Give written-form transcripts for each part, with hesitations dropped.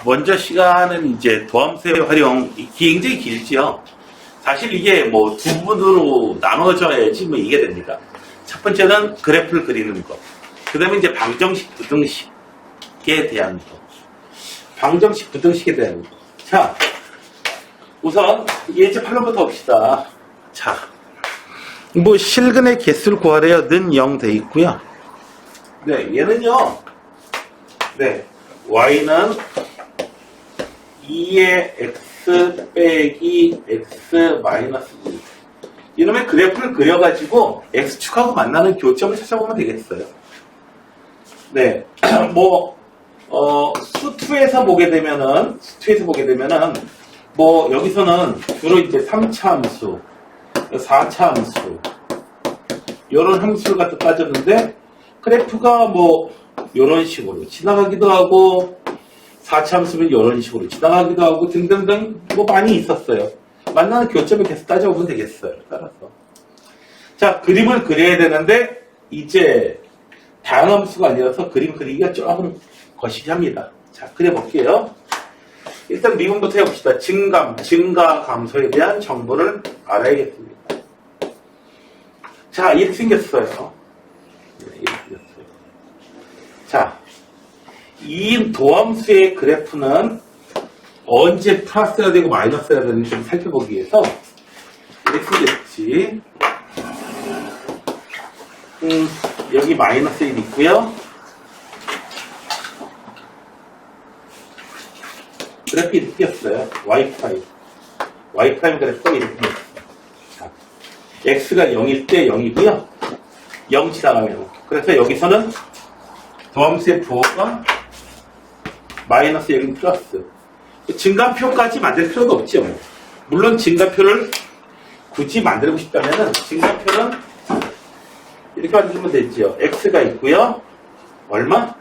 먼저 시간은 이제 도함수의 활용 굉장히 길지요. 사실 이게 뭐 두 부분으로 나눠져야지 뭐 이게 됩니다. 첫 번째는 그래프를 그리는 거. 그 다음에 이제 방정식, 부등식에 대한 거. 방정식, 부등식에 대한 거. 자, 우선 예제 8번부터 봅시다. 자, 뭐 실근의 개수를 구하래요. 는 0 돼 있고요. 네, 얘는요. 네, y는 2의 x 빼기 x 마이너스 2. 이놈의 그래프를 그려가지고 x축하고 만나는 교점을 찾아보면 되겠어요. 네, 뭐 수2에서 보게 되면은 뭐 여기서는 주로 이제 3차 함수, 4차 함수 이런 함수를 갖다 따졌는데 그래프가 뭐 이런 식으로 지나가기도 하고 4차 함수는 이런 식으로 지나가기도 하고 등등등 뭐 많이 있었어요. 만나는 교점을 계속 따져보면 되겠어요. 따라서 자, 그림을 그려야 되는데 이제 다항함수가 아니라서 그림 그리기가 조금 거시기합니다. 자, 그려볼게요. 일단 미분부터 해봅시다. 증가 감소에 대한 정보를 알아야겠습니다. 자, 이렇게 생겼어요. 이렇게 생겼어요. 자, 이 도함수의 그래프는 언제 플러스가 되고 마이너스가 되는지 좀 살펴보기 위해서 이렇게 생겼지. 여기 마이너스 1 있고요. 그래프 이렇게 띄었어요. y' 그래프가 이렇게 띄었어요. 자, x가 0일 때 0이고요. 0 지나가면. 그래서 여기서는 도함수의 부호가 마이너스 0 플러스. 증가표까지 만들 필요도 없죠. 물론 증가표를 굳이 만들고 싶다면 증가표는 이렇게 만들면 되죠. x가 있고요. 얼마?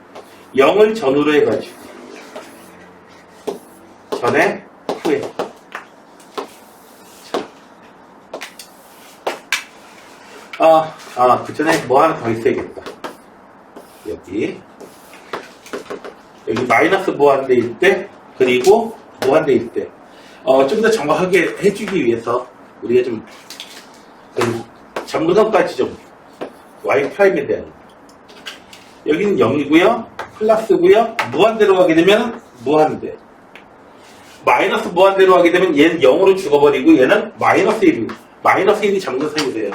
0을 전후로 해가지고 전에 후에. 그 전에 뭐 하나 더 있어야겠다. 여기 마이너스 무한대일 때, 그리고 무한대일 때, 좀 더 정확하게 해주기 위해서 우리가 좀 점근원까지 좀 y''에 대한 여기는 0이고요, 플러스고요, 무한대로 가게 되면 무한대. 마이너스 무한대로 하게 되면 얘는 0으로 죽어버리고 얘는 마이너스 1이 점근선이 돼요.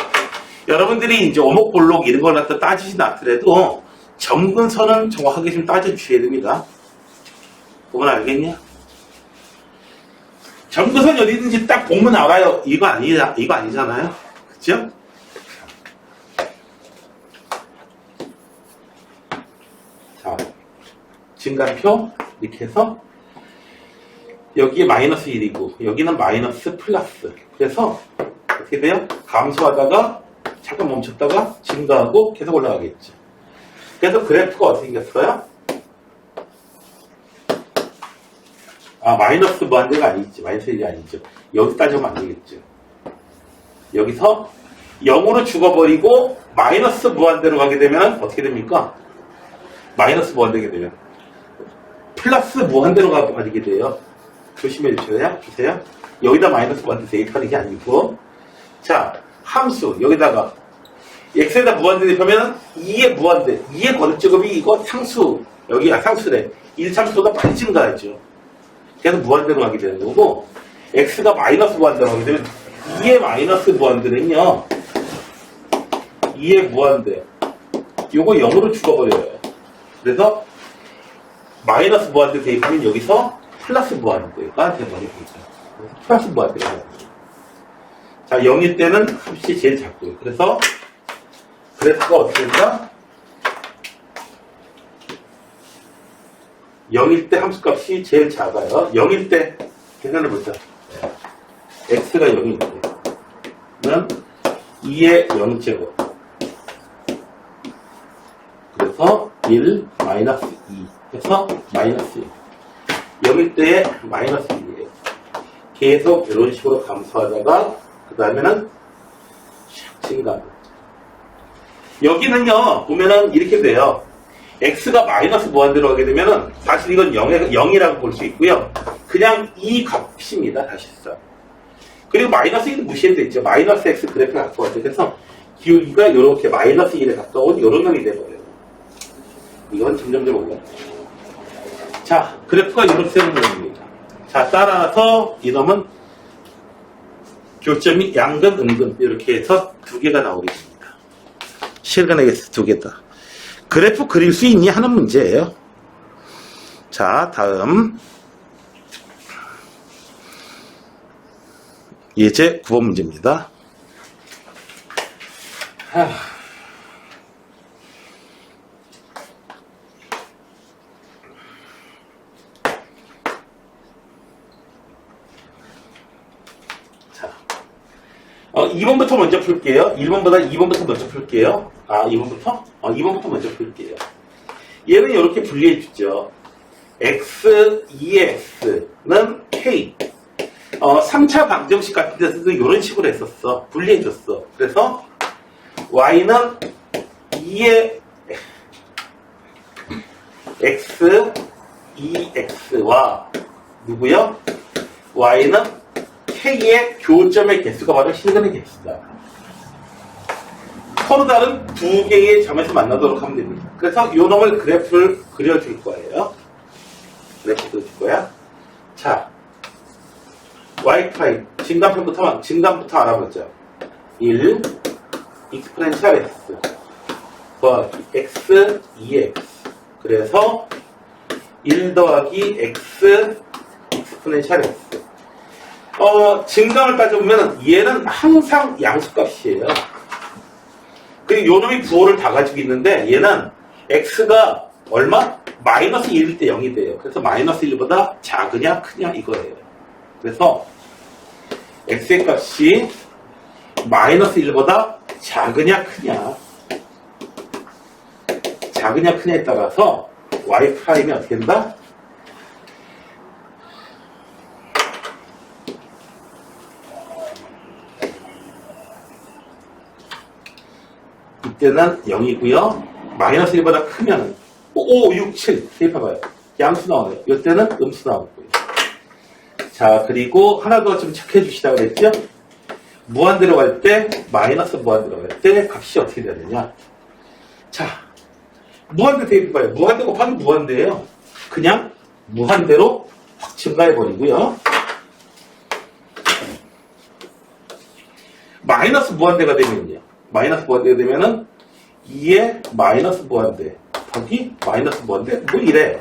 여러분들이 이제 오목볼록 이런 걸 갖다 따지진 않더라도 점근선은 정확하게 좀 따져주셔야 됩니다. 보면 알겠냐? 점근선이 어디든지 딱 보면 알아요. 이거 아니잖아요. 그쵸? 자, 증가표 이렇게 해서 여기에 마이너스 1이고 여기는 마이너스 플러스. 그래서 어떻게 돼요? 감소하다가 잠깐 멈췄다가 증가하고 계속 올라가겠죠. 그래서 그래프가 어떻게 생겼어요? 마이너스 무한대가 아니지. 마이너스 1이 아니죠. 여기 따지면 안 되겠죠. 여기서 0으로 죽어버리고 마이너스 무한대로 가게 되면 어떻게 됩니까? 마이너스 무한대게 되면 플러스 무한대로 가게 돼요. 조심해 주세요. 보세요. 여기다 마이너스 무한대 대입하는 게 아니고, 자, 함수 여기다가 x에다 무한대 대입하면 2의 무한대, 2의 거듭제곱이 이거 상수, 여기 상수래. 1참수가 빨리 증가하죠. 그래서 무한대로 가게 되는 거고, x가 마이너스 무한대로 가게 되면 2의 마이너스 무한대는요, 2의 무한대, 요거 0으로 죽어버려요. 그래서 마이너스 무한대 대입하면 여기서 플러스 무한대가 돼버리고 있죠. 플러스 무한대가 돼버리죠. 자, 0일 때는 함수이 제일 작고요. 그래서 그래프가 어떻게 된다? 0일 때 함수값이 제일 작아요. 0일 때 계산해보자. x가 0일 때는 2의 0제곱. 그래서 1 마이너스 2 해서 마이너스 1. 0일 때에 마이너스 1이에요. 계속 이런 식으로 감소하다가 그 다음에는 증가. 여기는요 보면은 이렇게 돼요. x가 마이너스 무한대로 가게 되면은 사실 이건 0이라고 볼 수 있고요. 그냥 이 값입니다. 사실상. 그리고 마이너스 1은 무시해도 있죠. 마이너스 x 그래프를 갖고 왔죠. 그래서 기울기가 이렇게 마이너스 1에 가까운 이런 놈이 돼버려요. 이건 점점점 올라요. 자, 그래프가 이렇게 되는 놈입니다. 자, 따라서 이놈은 교점이 양근, 음근 이렇게 해서 두 개가 나오게 됩니다. 실근에게서 두 개다. 그래프 그릴 수 있니 하는 문제예요. 자, 다음 예제 9번 문제입니다. 자, 2번부터 먼저 풀게요. 1번보다 2번부터 먼저 풀게요. 2번부터? 2번부터 먼저 풀게요. 얘는 이렇게 분리해 주죠. x, 2x는 k. 3차 방정식 같은 데서도 이런 식으로 했었어. 분리해 줬어. 그래서 y는 2의 x, 2x와 누구요? y는 k의 교점의 개수가 바로 실근의 개수다. 서로 다른 두 개의 점에서 만나도록 하면 됩니다. 그래서 이 놈을 그래프를 그려줄 거예요. 그래프 그려줄 거야. 자, y 프라임 진단부터 알아보죠. 1 익스포넨셜 x 더하기 x 2x 그래서 1 더하기 x 익스포넨셜 x 증감을 따져보면 얘는 항상 양수값이에요. 그리고 요놈이 부호를 다 가지고 있는데 얘는 x가 얼마? 마이너스 1일 때 0이 돼요. 그래서 마이너스 1보다 작으냐 크냐 이거예요. 그래서 x의 값이 마이너스 1보다 작으냐 크냐에 따라서 y 프라임이 어떻게 된다? 이때는 0이고요. 마이너스 1보다 크면 5, 6, 7 대입해봐요. 양수 나오네요. 이때는 음수 나오고요. 자, 그리고 하나 더 좀 체크해 주시다 그랬죠? 무한대로 갈 때, 마이너스 무한대로 갈 때 값이 어떻게 되느냐? 자, 무한대 대입해봐요. 무한대 곱하기 무한대예요. 그냥 무한대로 확 증가해버리고요. 마이너스 무한대가 되면요. 마이너스 무한대가 되면은 2의 마이너스 무한대 곱하기 마이너스 무한대 뭐 이래.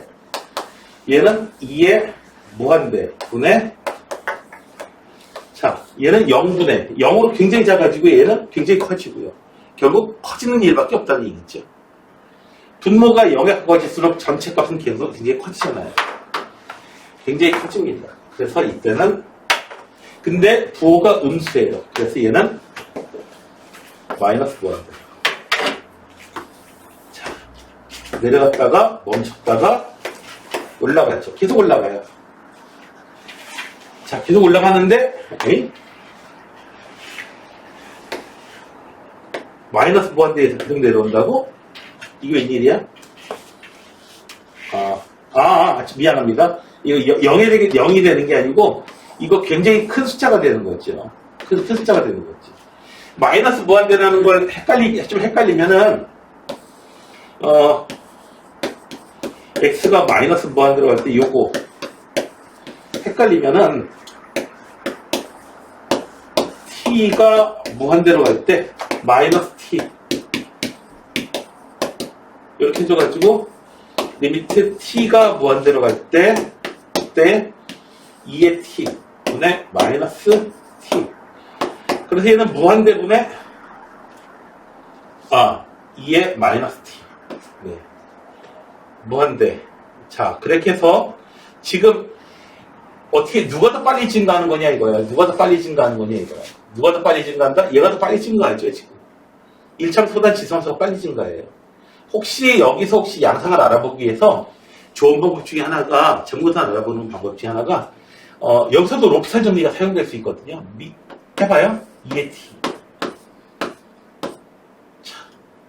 얘는 2의 무한대 분의 자 얘는 0분의 0으로 굉장히 작아지고 얘는 굉장히 커지고요. 결국 커지는 일밖에 없다는 얘기죠. 분모가 0에 가까워질수록 전체 값은 계속 굉장히 커지잖아요. 굉장히 커집니다. 그래서 이때는 근데 부호가 음수예요. 그래서 얘는 마이너스 무한대. 자 내려갔다가 멈췄다가 올라갔죠. 계속 올라가요. 자, 계속 올라가는데, 오케이? 마이너스 무한대에서 계속 내려온다고? 이게 웬일이야? 미안합니다. 이거 0이 되는 게 아니고, 이거 굉장히 큰 숫자가 되는 거죠. 큰 숫자가 되는 거지. 마이너스 무한대라는 걸 좀 헷갈리면은, x가 마이너스 무한대로 갈 때 요거 헷갈리면은 t가 무한대로 갈 때 마이너스 t 이렇게 해줘가지고 리미트 t가 무한대로 갈 때 2의 t 분의 마이너스 t 그래서 얘는 무한대 분의 2의 마이너스 t 네. 무한대. 자, 그렇게 해서 지금 어떻게 누가 더 빨리 증가하는 거냐 이거야. 누가 더 빨리 증가하는 거냐 이거야. 누가 더 빨리 증가한다? 얘가 더 빨리 증가하죠 지금. 1참수보다 지수함수가 빨리 증가해요. 혹시 여기서 양상을 알아보기 위해서 좋은 방법 중에 하나가 전부터 알아보는 방법 중에 하나가 여기서도 롭살 정리가 사용될 수 있거든요. 해봐요. 2의 t. 자,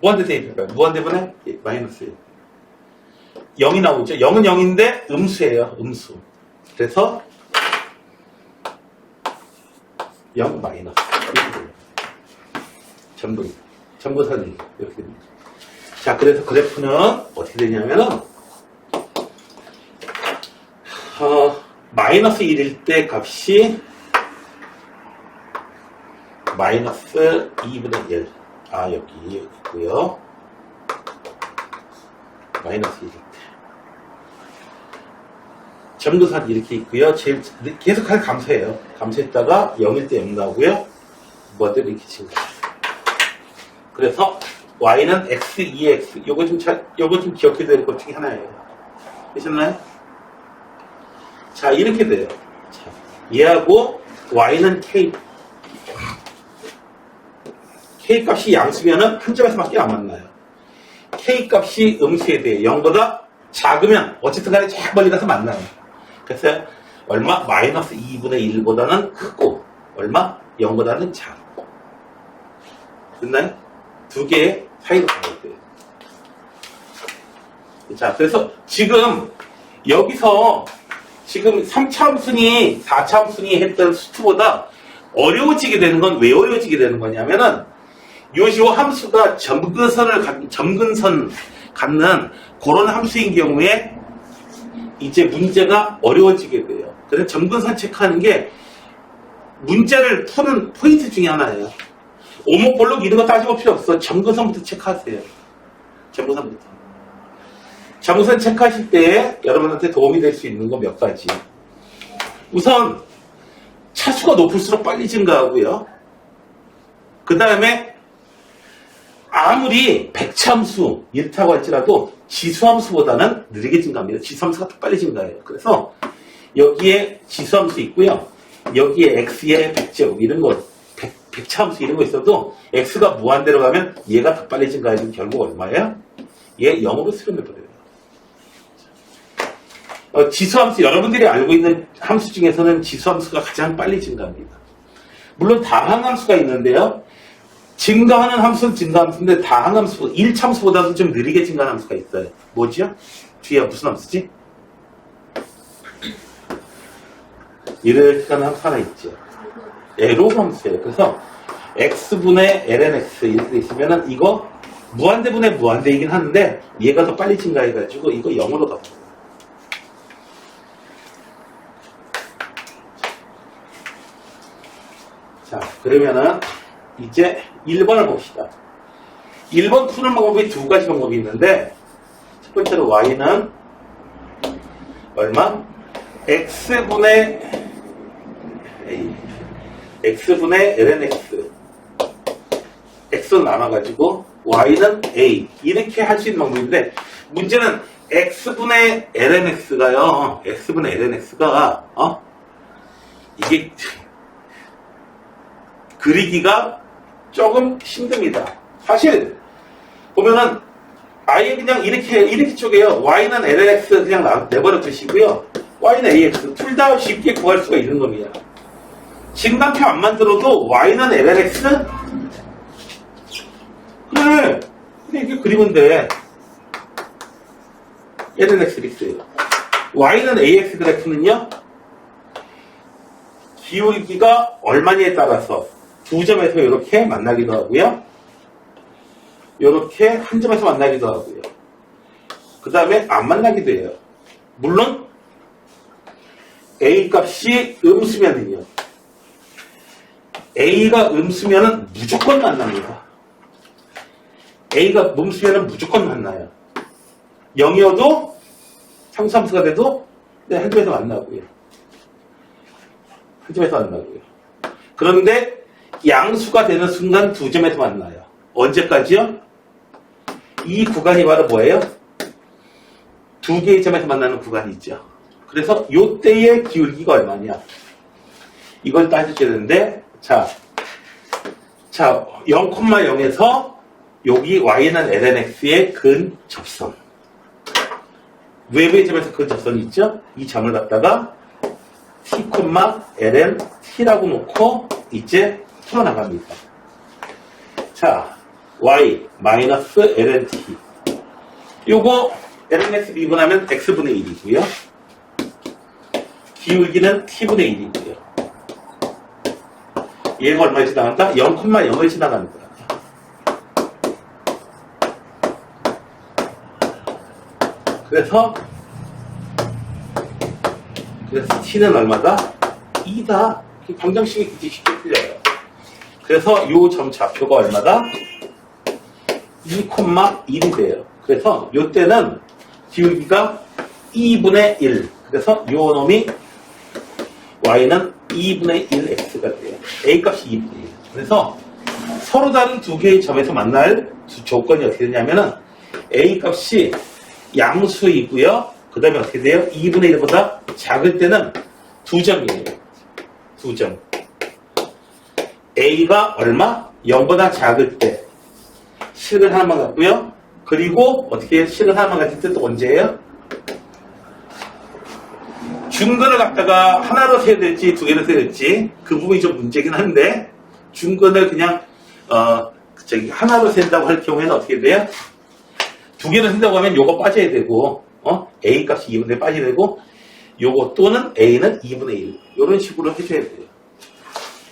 무한대 대입해봐요. 무한대분의 마이너스 1. 0이 나오죠. 0은 0인데 음수예요. 음수. 그래서 0 마이너스 이렇게 돼요. 점근선이 이렇게 됩니다. 자, 그래서 그래프는 어떻게 되냐면은 마이너스 1일 때 값이 마이너스 2분의 1. 여기 있고요. 마이너스 1일 때. 점근선이 이렇게 있고요. 계속 감소해요. 감소했다가 0일 때 0 나오고요. 뭐들 이렇게 지금. 그래서 y는 x, 2x. 요거 좀 기억해야 될 것 중에 하나예요. 되셨나요? 자, 이렇게 돼요. 자, 얘하고 y는 k. k 값이 양수면은 한 점에서밖에 안 만나요. k 값이 음수에 대해 0보다 작으면 어쨌든 간에 쫙 멀리 가서 만나요. 그래서 얼마? 마이너스 2분의 1보다는 크고 얼마? 0보다는 작고. 됐나요? 두 개의 사이로 가야 돼요. 자, 그래서 지금 여기서 지금 3차함수니 4차함수니 했던 수트보다 어려워지게 되는 건 왜 어려워지게 되는 거냐면은 요 함수가 점근선 갖는 그런 함수인 경우에 이제 문제가 어려워지게 돼요. 그래서 점근선 체크하는 게 문제를 푸는 포인트 중에 하나예요. 오목볼록 이런 거 따지고 필요 없어. 점근선부터 체크하세요. 점근선 체크하실 때 여러분한테 도움이 될 수 있는 거 몇 가지. 우선 차수가 높을수록 빨리 증가하고요. 그 다음에 아무리 백차함수 이렇다고 할지라도 지수함수보다는 느리게 증가합니다. 지수함수가 더 빨리 증가해요. 그래서 여기에 지수함수 있고요. 여기에 x의 백제곱 이런 거 백차함수 이런 거 있어도 x가 무한대로 가면 얘가 더 빨리 증가해서 결국 얼마예요? 얘 0으로 수렴해버려요. 지수함수 여러분들이 알고 있는 함수 중에서는 지수함수가 가장 빨리 증가합니다. 물론 다항함수가 있는데요. 증가하는 함수는 증가함수인데 다항함수 1참수보다도 좀 느리게 증가하는 함수가 있어요. 뭐지요? 뒤에 무슨 함수지? 이렇게 가는 함수 하나 있죠. 에로 함수예요. 그래서 x분의 lnx 이렇게 있으면은 이거 무한대분의 무한대이긴 하는데 얘가 더 빨리 증가해가지고 이거 0으로 가요. 자, 그러면은 이제 1번을 봅시다. 1번 푸는 방법이 두 가지 방법이 있는데 첫 번째로 y는 얼마? x분의 lnx x는 남아가지고 y는 a 이렇게 할 수 있는 방법인데 문제는 x분의 lnx가요. x분의 lnx가 이게 그리기가 조금 힘듭니다. 사실 보면은 아예 그냥 이렇게 쪼개요. y는 lnx 그냥 내버려 두시고요. y는 ax 둘 다 쉽게 구할 수가 있는 겁니다. 진단표 안 만들어도 y는 lnx 그래 이게 그리면 돼. lnx 있어요. y는 ax 그래프는요 기울기가 얼마냐에 따라서 두 점에서 이렇게 만나기도 하고요. 이렇게 한 점에서 만나기도 하고요. 그 다음에 안 만나기도 해요. 물론 A 값이 음수면은요. A가 음수면은 무조건 만납니다. A가 음수면은 무조건 만나요. 0이어도 상수함수가 돼도 한 점에서 만나고요. 한 점에서 만나고요. 그런데 양수가 되는 순간 두 점에서 만나요. 언제까지요? 이 구간이 바로 뭐예요? 두 개의 점에서 만나는 구간이 있죠. 그래서 요때의 기울기가 얼마냐? 이걸 따지게 되는데 자 0,0에서 여기 y는 lnx의 근접선 외부의 점에서 근접선이 있죠? 이 점을 갖다가 t, ln t라고 놓고 이제 풀어나갑니다. 자, y 마이너스 ln t 요거 lnx 미분하면 x분의 1이고요. 기울기는 t분의 1이고요. 얘가 얼마에 지나간다? 0,0을 지나가는 거야. 그래서 t는 얼마다? 2다. 방정식이 그렇게 쉽게 풀려요. 그래서 요 점 좌표가 얼마다? 2,1이 돼요. 그래서 요 때는 기울기가 2분의 1. 그래서 요 놈이 y는 2분의 1x가 돼요. a 값이 2분의 1. 그래서 서로 다른 두 개의 점에서 만날 조건이 어떻게 되냐면은 a 값이 양수이고요. 그 다음에 어떻게 돼요? 2분의 1보다 작을 때는 2점이에요. 2점. a가 얼마? 0보다 작을 때 실근 하나만 갖고요. 그리고 어떻게 실근 하나만 같을 때 또 언제예요? 중근을 갖다가 하나로 세야 될지 두 개로 세야 될지 그 부분이 좀 문제긴 한데 중근을 그냥 하나로 센다고 할 경우에는 어떻게 돼요? 두 개로 센다고 하면 요거 빠져야 되고 a 값이 2분의 1 빠져야 되고 요거 또는 a는 2분의 1 이런 식으로 해줘야 돼요.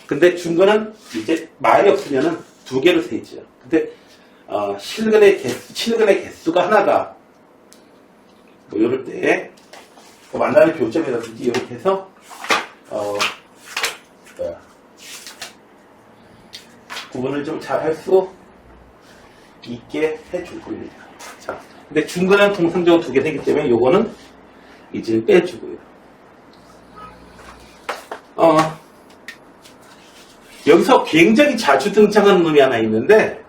근데 중근은 이제 말이 없으면은 두 개로 세죠. 근데 실근의 개수가 하나다. 뭐 이럴 때 만나는 교점이라든지 이렇게 해서 구분을 좀 잘 할 수 있게 해줄 겁니다. 자, 근데 중근은 통상적으로 두 개 되기 때문에 요거는 이제 빼주고요. 여기서 굉장히 자주 등장하는 놈이 하나 있는데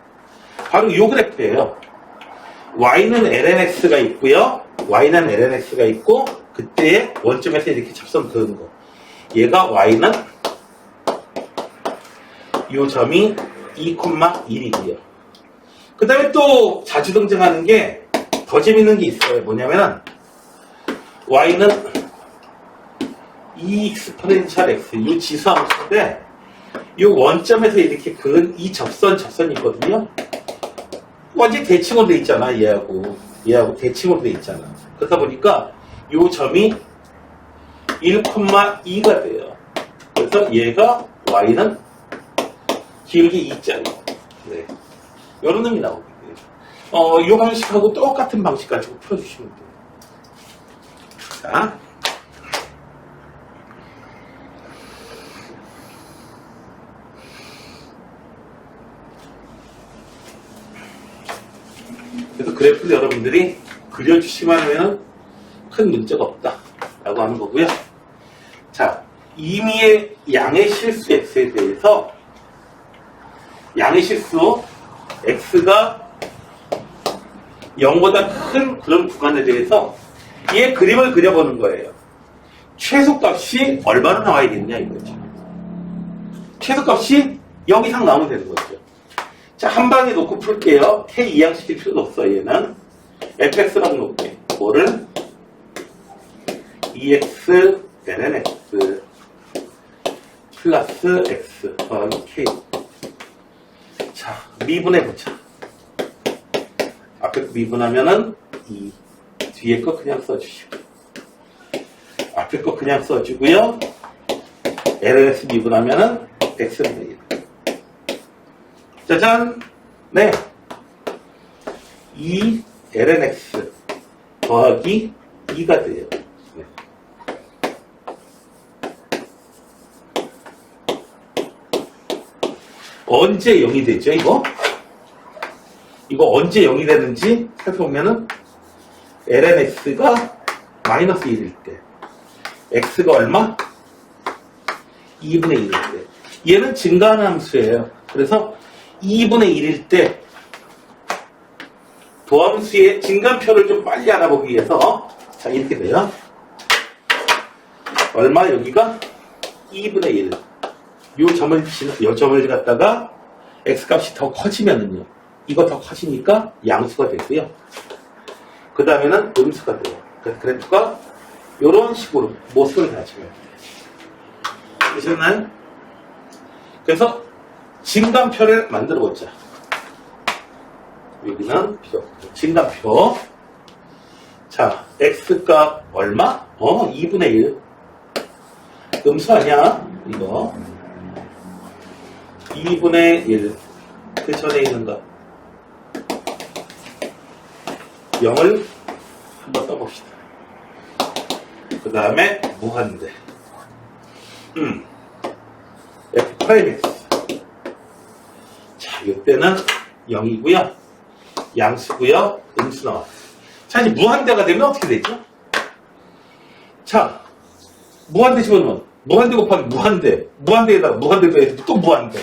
바로 요 그래프예요. y는 lnx가 있고요. y는 lnx가 있고 그때의 원점에서 이렇게 접선 그은 거. 얘가 y는 요 점이 2,1이고요. 그 다음에 또 자주 등장하는 게 더 재밌는 게 있어요. 뭐냐면은 y는 2 exponential x 이 지수함수인데 이 원점에서 이렇게 그은 이 접선이 있거든요. 완전히 대칭으로 돼 있잖아. 얘하고 대칭으로 돼 있잖아. 그러다 보니까 이 점이 1,2가 돼요. 그래서 얘가 y는 기울기 2짜리. 네. 이런 놈이 나오거든요. 이 방식하고 똑같은 방식 가지고 풀어주시면 돼요. 자. 그래서 그래프를 여러분들이 그려주시면 하면 큰 문제가 없다. 라고 하는 거고요. 자, 임의의 양의 실수 x에 대해서 양의 실수 x가 0보다 큰 그런 구간에 대해서 얘 그림을 그려보는 거예요. 최소값이 얼마나 나와야겠냐 이거죠. 최소값이 0 이상 나오면 되는 거죠. 자, 한 방에 놓고 풀게요. k 이항시킬 필요도 없어요. 얘는 fx라고 놓을게. 뭐를? ex ln x 플러스 x k. 자, 미분해보자. 앞에 거 미분하면은 2. 뒤에 거 그냥 써주시고. 앞에 거 그냥 써주고요. lnx 미분하면은 x분의 1. 짜잔! 네. 2 lnx 더하기 2가 돼요. 네. 언제 0이 되죠, 이거? 이거 언제 0이 되는지 살펴보면은 lnx가 마이너스 1일 때 x가 얼마? 2분의 1일 때 얘는 증가하는 함수예요. 그래서 2분의 1일 때 도함수의 증가표를 좀 빨리 알아보기 위해서 자 이렇게 돼요. 얼마? 여기가 2분의 1. 요 점을 갖다가 x값이 더 커지면은요. 이거 더 커지니까 양수가 되고요. 그 다음에는 음수가 돼요. 그래서 그래프가 이런 식으로 모습을 가지고요. 되셨나요? 그래서 증감표를 만들어 보자. 여기는 필요 없고. 증감표. 자, x값 얼마? 2분의 1. 음수 아니야? 이거. 2분의 1. 그 전에 있는 거. 0을 한번 써봅시다. 그 다음에 무한대. f 프라임 x. 자, 이때는 0이고요. 양수고요. 음수 나왔어요. 자, 이제 무한대가 되면 어떻게 되죠? 자, 무한대 집어넣으면 무한대 곱하기 무한대. 무한대에다가 무한대 더해서 또 무한대.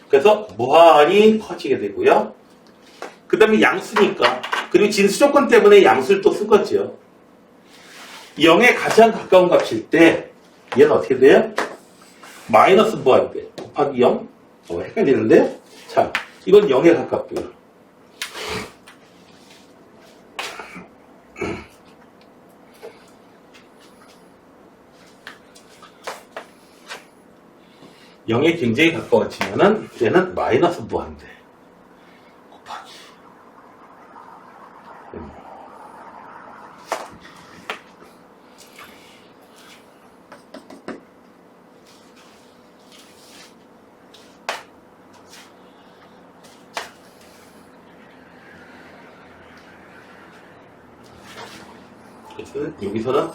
그래서 무한이 커지게 되고요. 그 다음에 양수니까. 그리고 진수 조건 때문에 양수를 또 쓰겠죠. 0에 가장 가까운 값일 때 얘는 어떻게 돼요? 마이너스 무한대 곱하기 0? 헷갈리는데? 자, 이건 0에 가깝고요. 영에 굉장히 가까워지면은 얘는 마이너스 무한대 곱하기 그래서 여기서는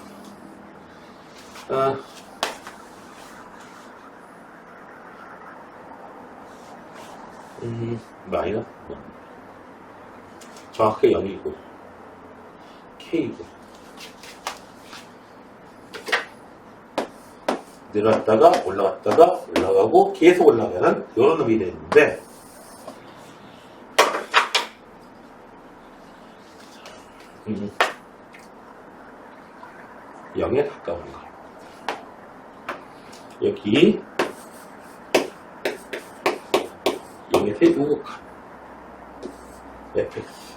마이너스 정확하게 0이고 K이고 내려왔다가 올라갔다가 올라가고 계속 올라가는 이런 놈이 되는데 음. 0에 가까운 거 여기 0에서 우극한 fx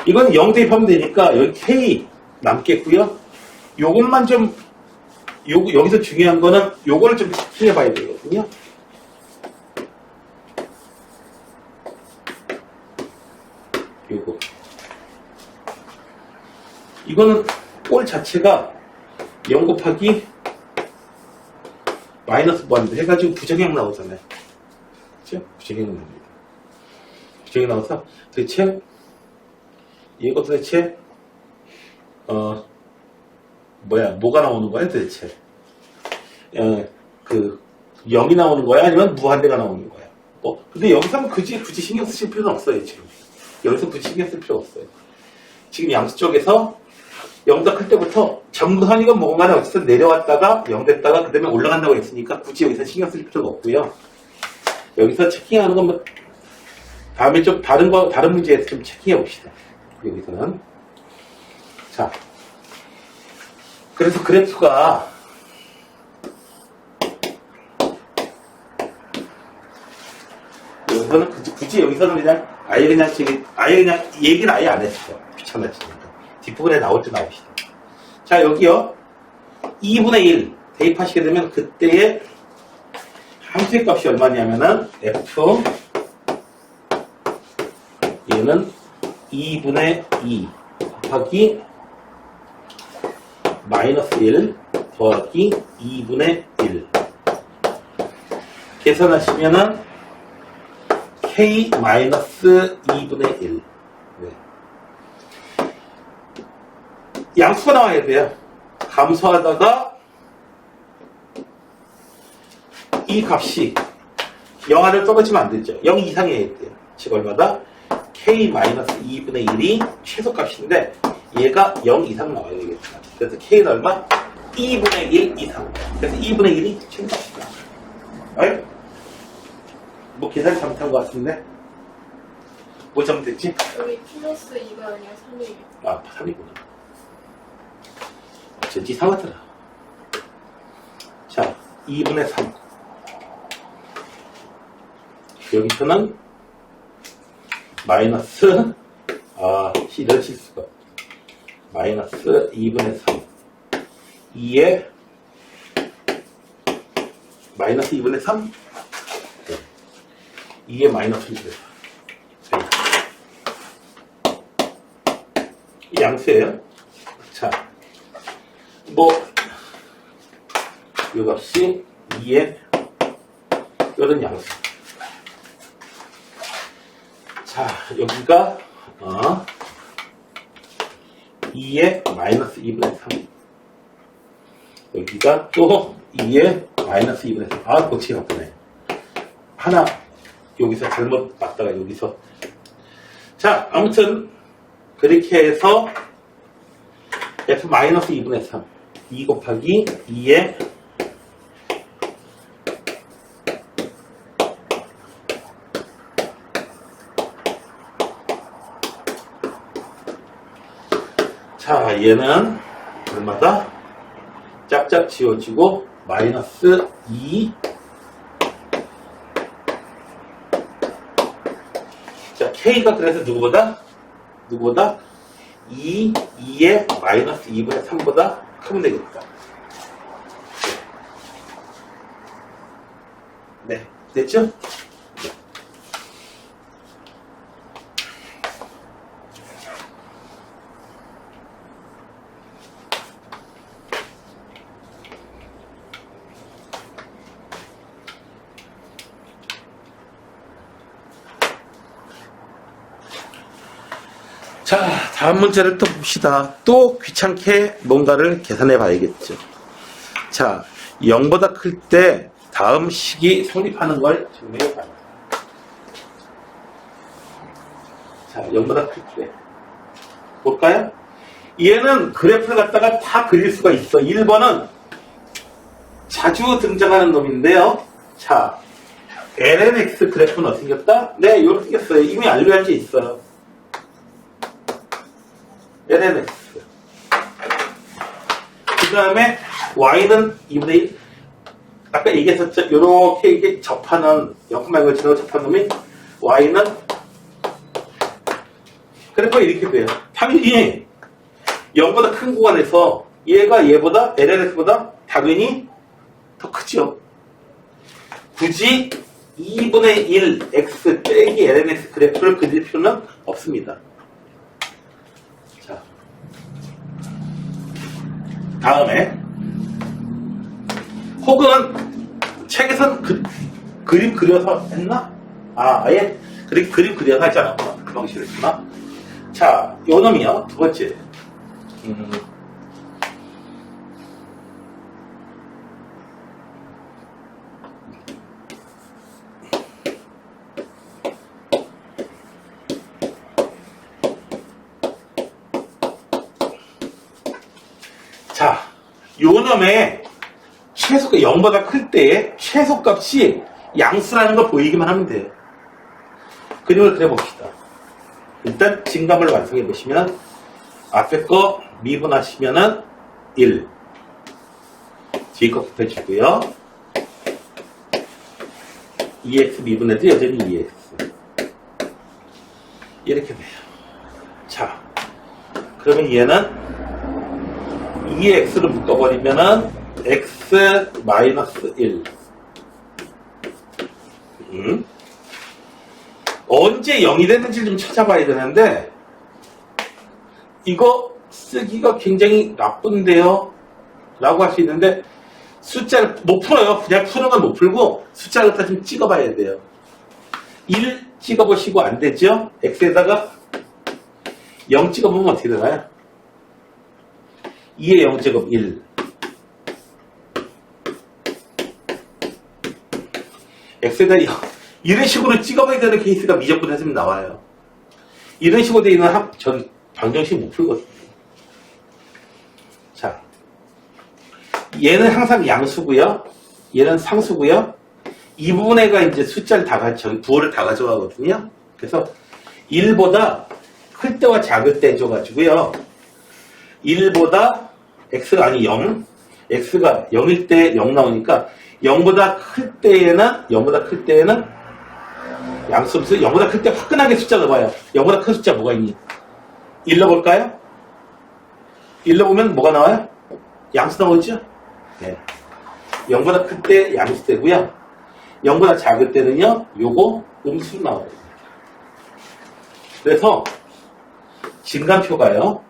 이건 0 대입하면 되니까 여기 k 남겠고요. 요것만 좀 여기서 중요한 거는 요거를 좀 집중해 봐야 되거든요. 요거 이거는 꼴 자체가 0 곱하기 마이너스 무한대 해가지고 부정형 나오잖아요. 그렇죠? 부정형 나옵니다. 부정형 나와서 도대체 이거 도대체 뭐가 나오는 거야 도대체? 그 0이 나오는 거야 아니면 무한대가 나오는 거야? 근데 여기서는 굳이 신경 쓰실 필요는 없어요 지금. 여기서 굳이 신경 쓸 필요 없어요. 지금 양수 쪽에서 0보다 클 때부터 점선이건 뭐건 간에 어쨌든 내려왔다가 0 됐다가 그 다음에 올라간다고 했으니까 굳이 여기서 신경 쓸 필요가 없고요. 여기서 체킹하는 건 뭐 다음에 좀 다른 문제에서 좀 체킹해 봅시다. 여기서는 자 그래서 그래프가 여기서는 굳이 여기서는 그냥 아예 그냥 얘기는 아예 안 했어요. 귀찮아지니까. 뒷부분에 나올 때 나옵시다. 자, 여기요. 2분의 1 대입하시게 되면 그때의 함수의 값이 얼마냐면은 f 얘는 2분의 2 곱하기 마이너스 1 더하기 2분의 1 계산하시면은 k 마이너스 2분의 1 양수가 나와야 돼요. 감소하다가 이 값이 0 안을 떨어지면 안 되죠. 0 이상이어야 돼요. 즉 얼마다? k-2분의 1이 최소값인데 얘가 0 이상 나와야 되겠다. 그래서 k는 얼마? 2분의 1 이상. 그래서 2분의 1이 최소값이다. 아유? 뭐 계산 잘못한 것 같은데? 뭐 잘못됐지? 여기 플러스 2가 아니라 3이에요. 아, 3이구나. 전지 이상하더라. 자, 2분의 3. 여기서는 마이너스, 이런 실수가. 마이너스 2분의 3. 2에 마이너스 2분의 3? 네. 2에 마이너스 2분의 3. 양수예요. 자, 뭐, 이 값이 2에 이런 양수. 자, 여기가 2에 마이너스 2분의 3. 여기가 또 2에 마이너스 2분의 3. 아, 고치기 나쁘네. 하나, 여기서 잘못 맞다가 여기서. 자, 아무튼, 그렇게 해서 f 마이너스 2분의 3. 2 곱하기 2에 자, 얘는 얼마다? 짝짝 지워지고 마이너스 2. 자, K가 그래서 누구보다? 2의 마이너스 2분의 3보다 크면 되겠다. 네, 됐죠? 자, 다음 문제를 또 봅시다. 또 귀찮게 뭔가를 계산해 봐야겠죠. 자, 0보다 클 때 다음 식이 성립하는 걸 증명해 봐요. 자, 0보다 클 때. 볼까요? 얘는 그래프를 갖다가 다 그릴 수가 있어. 1번은 자주 등장하는 놈인데요. 자, lnx 그래프는 어떻게 생겼다? 네, 이렇게 생겼어요. 이미 알려야 게 있어요. lnx. 그 다음에 y는 2분의 1. 아까 얘기했었죠. 이렇게 이게 접하는, 역말고 지나고 접하는 놈이 y는 그래프가 이렇게 돼요. 당연히 0보다 큰 구간에서 얘보다 lnx보다 당연히 더 크죠. 굳이 2분의 1 x 빼기 lnx 그래프를 그릴 필요는 없습니다. 자, 다음에 혹은 책에선 그림 그려서 했나? 아예 그림 그려서 하지 않았구나. 그 방식을 했구나. 자, 요 놈이요. 두 번째. 자, 요 놈의 최소가 0보다 클 때의 최소값이 양수라는 걸 보이기만 하면 돼요. 그림을 그려봅시다. 일단 진감을 완성해 보시면 앞에 거 미분하시면은 1 뒤에 거 곱해주고요. 2x 미분해도 여전히 2x 이렇게 돼요. 자, 그러면 얘는 2x를 묶어버리면은 x 마이너스 1. 언제 0이 됐는지 좀 찾아봐야 되는데 이거 쓰기가 굉장히 나쁜데요 라고 할 수 있는데 숫자를 못 풀어요. 그냥 푸는 건 못 풀고 숫자를 갖다 좀 찍어봐야 돼요. 1 찍어보시고 안 되죠? x에다가 0 찍어보면 어떻게 되나요? 2의 0제곱 1. x에다 0. 이런 식으로 찍어봐야 되는 케이스가 미적분에서 나와요. 이런 식으로 되어 있는 전 방정식 못 풀거든요. 자, 얘는 항상 양수고요. 얘는 상수고요. 이 부분에가 이제 숫자를 부호를 다 가져가거든요. 그래서 1보다 클 때와 작을 때 줘가지고요. 1보다 x가 아니 0, x가 0일 때 0 나오니까 0보다 클 때에는 양수에서 0보다 클 때 화끈하게 숫자 넣어봐요. 0보다 큰 숫자 뭐가 있니? 1 넣어볼까요? 1 넣어보면 뭐가 나와요? 양수 나오죠? 네. 0보다 클 때 양수 되고요. 0보다 작을 때는요, 요거 음수 나와요. 그래서 진간표가요,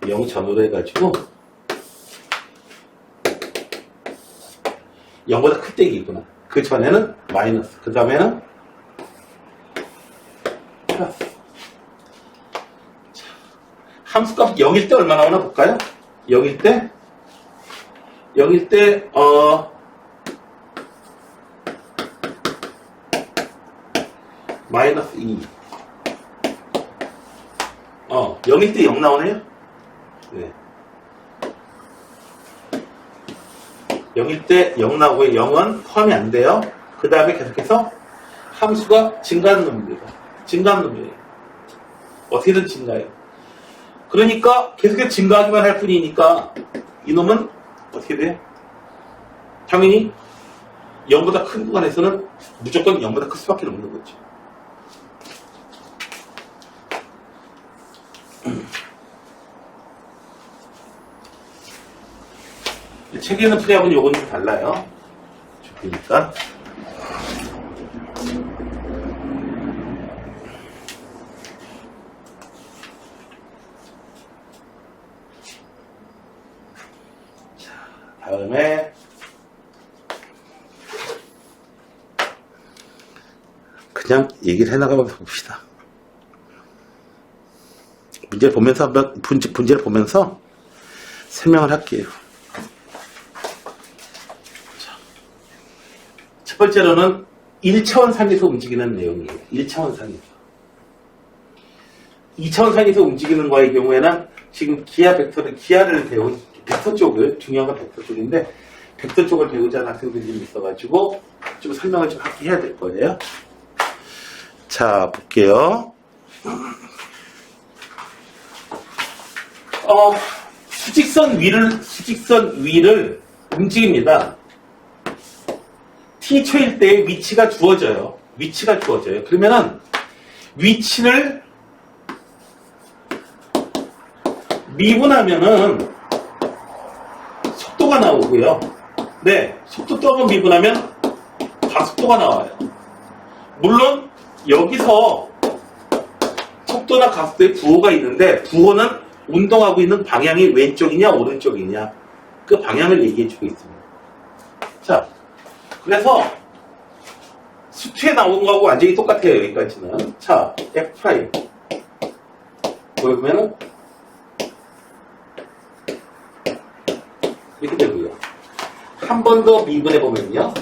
0 전후로 해가지고 0보다 클 때 이기구나. 그 전에는 마이너스, 그 다음에는 플러스. 자, 함수값 0일 때 얼마 나오나 볼까요? 0일 때 마이너스 2. 0일 때 0 나오네요? 네. 0일 때 0 나오고요. 0은 포함이 안 돼요. 그 다음에 계속해서 함수가 증가하는 놈입니다. 증가하는 놈이에요. 어떻게든 증가해요. 그러니까 계속해서 증가하기만 할 뿐이니까 이놈은 어떻게 돼요? 당연히 0보다 큰 구간에서는 무조건 0보다 클 수밖에 없는 거죠. 책에 있는 풀이하고는 요건 좀 달라요. 그러니까 자, 다음에 그냥 얘기를 해나가면서 봅시다. 문제를 보면서 한번 문제를 보면서 설명을 할게요. 첫 번째로는 1차원 상에서 움직이는 내용이에요. 1차원 상에서. 2차원 상에서 움직이는 거의 경우에는 지금 기하를 배운 벡터 쪽을, 중요한 건 벡터 쪽인데, 벡터 쪽을 배우지 않은 학생들이 좀 있어가지고, 좀 설명을 좀 하게 해야 될 거예요. 자, 볼게요. 수직선 위를 움직입니다. t초일 때 위치가 주어져요. 그러면은 위치를 미분하면은 속도가 나오고요. 네, 속도 더하면 미분하면 가속도가 나와요. 물론 여기서 속도나 가속도에 부호가 있는데 부호는 운동하고 있는 방향이 왼쪽이냐 오른쪽이냐 그 방향을 얘기해주고 있습니다. 자, 그래서 수트에 나온 거하고 완전히 똑같아요. 여기까지는. 자, F' 보면은 이렇게 되고요. 한 번 더 미분해 보면요.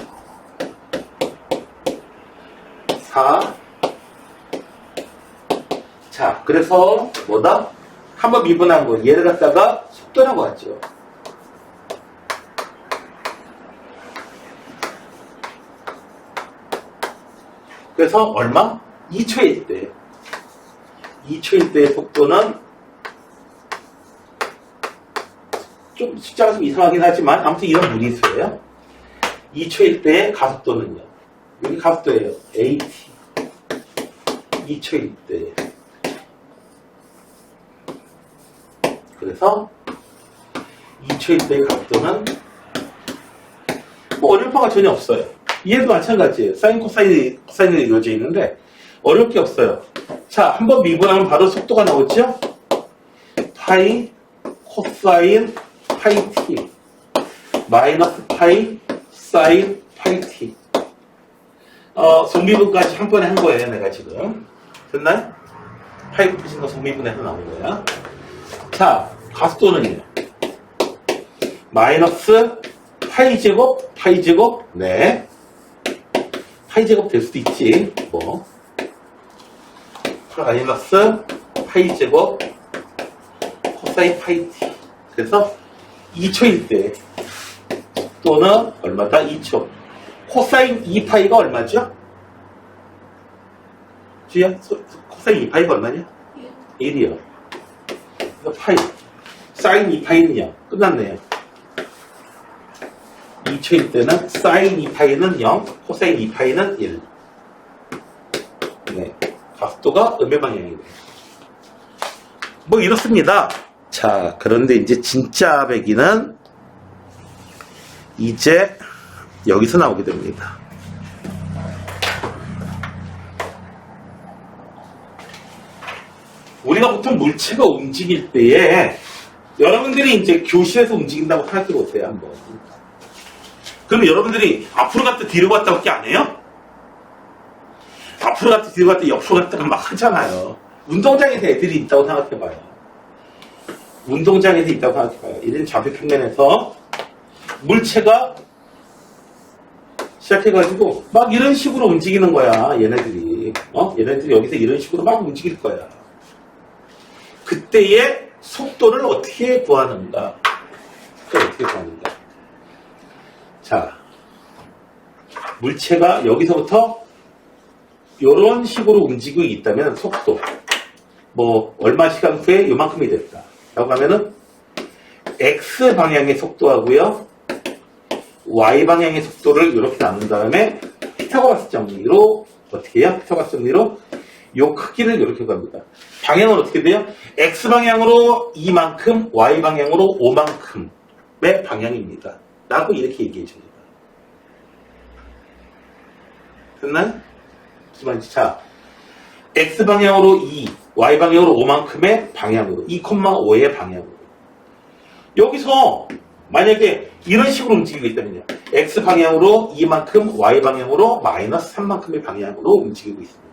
4. 자, 그래서 뭐다? 한 번 미분한 거 얘를 갖다가 속도라고 하죠. 그래서 얼마? 2초일 때. 2초일 때의 속도는 좀 숫자가 좀 이상하긴 하지만 아무튼 이런 무리수예요. 2초일 때의 가속도는요. 여기 가속도예요. AT. 2초일 때. 그래서 2초일 때의 가속도는 뭐 어려울 바가 전혀 없어요. 얘도 마찬가지예요. 사인, 코사인이 이루어져 있는데 어려울 게 없어요. 자, 한번 미분하면 바로 속도가 나오죠? 파이, 코사인, 파이 t 마이너스 파이, 사인, 파이 t som미분까지 한 번에 한 거예요. 내가 지금. 됐나요? 파이 푸신 거 som미분에서 나온 거야. 자, 가속도는요. 마이너스 파이 제곱, 네. 파이 제곱 될 수도 있지, 뭐. 마이너스 파이 제곱, 코사인 파이 t. 그래서 2초일 때, 또는 얼마다? 2초. 코사인 2파이가 얼마죠? 주야? 코사인 2파이가 얼마냐? 1이요. 그래서 파이. 사인 2파이는요? 끝났네요. 2초일 때는 사인 2파이는 0, 코사인 2파이는 1. 네. 각도가 음의 방향이 돼요. 뭐 이렇습니다. 자, 그런데 이제 진짜 배기는 이제 여기서 나오게 됩니다. 우리가 보통 물체가 움직일 때에 여러분들이 이제 교실에서 움직인다고 생각해 보세요, 한번. 그럼 여러분들이 앞으로 갔다 뒤로 갔다 밖에 안 해요? 앞으로 갔다 뒤로 갔다 옆으로 갔다가 막 하잖아요. 운동장에서 애들이 있다고 생각해봐요. 운동장에서 있다고 생각해봐요. 이런 좌표평면에서 물체가 시작해가지고 막 이런 식으로 움직이는 거야, 얘네들이. 얘네들이 여기서 이런 식으로 막 움직일 거야. 그때의 속도를 어떻게 구하는가? 그걸 어떻게 구하는가? 자, 물체가 여기서부터 이런 식으로 움직이고 있다면 속도, 뭐 얼마 시간 후에 요만큼이 됐다 라고 하면은 X 방향의 속도하고요 Y 방향의 속도를 이렇게 나눈 다음에 피타고라스 정리로 어떻게 해요? 피타고라스 정리로 요 크기를 이렇게 갑니다. 방향은 어떻게 돼요? X 방향으로 이만큼, Y 방향으로 5만큼의 방향입니다 라고 이렇게 얘기해 줍니다. 됐나요? 자, X 방향으로 2, Y 방향으로 5만큼의 방향으로, 2,5의 방향으로. 여기서 만약에 이런 식으로 움직이고 있다면요. X 방향으로 2만큼, Y 방향으로 마이너스 3만큼의 방향으로 움직이고 있습니다.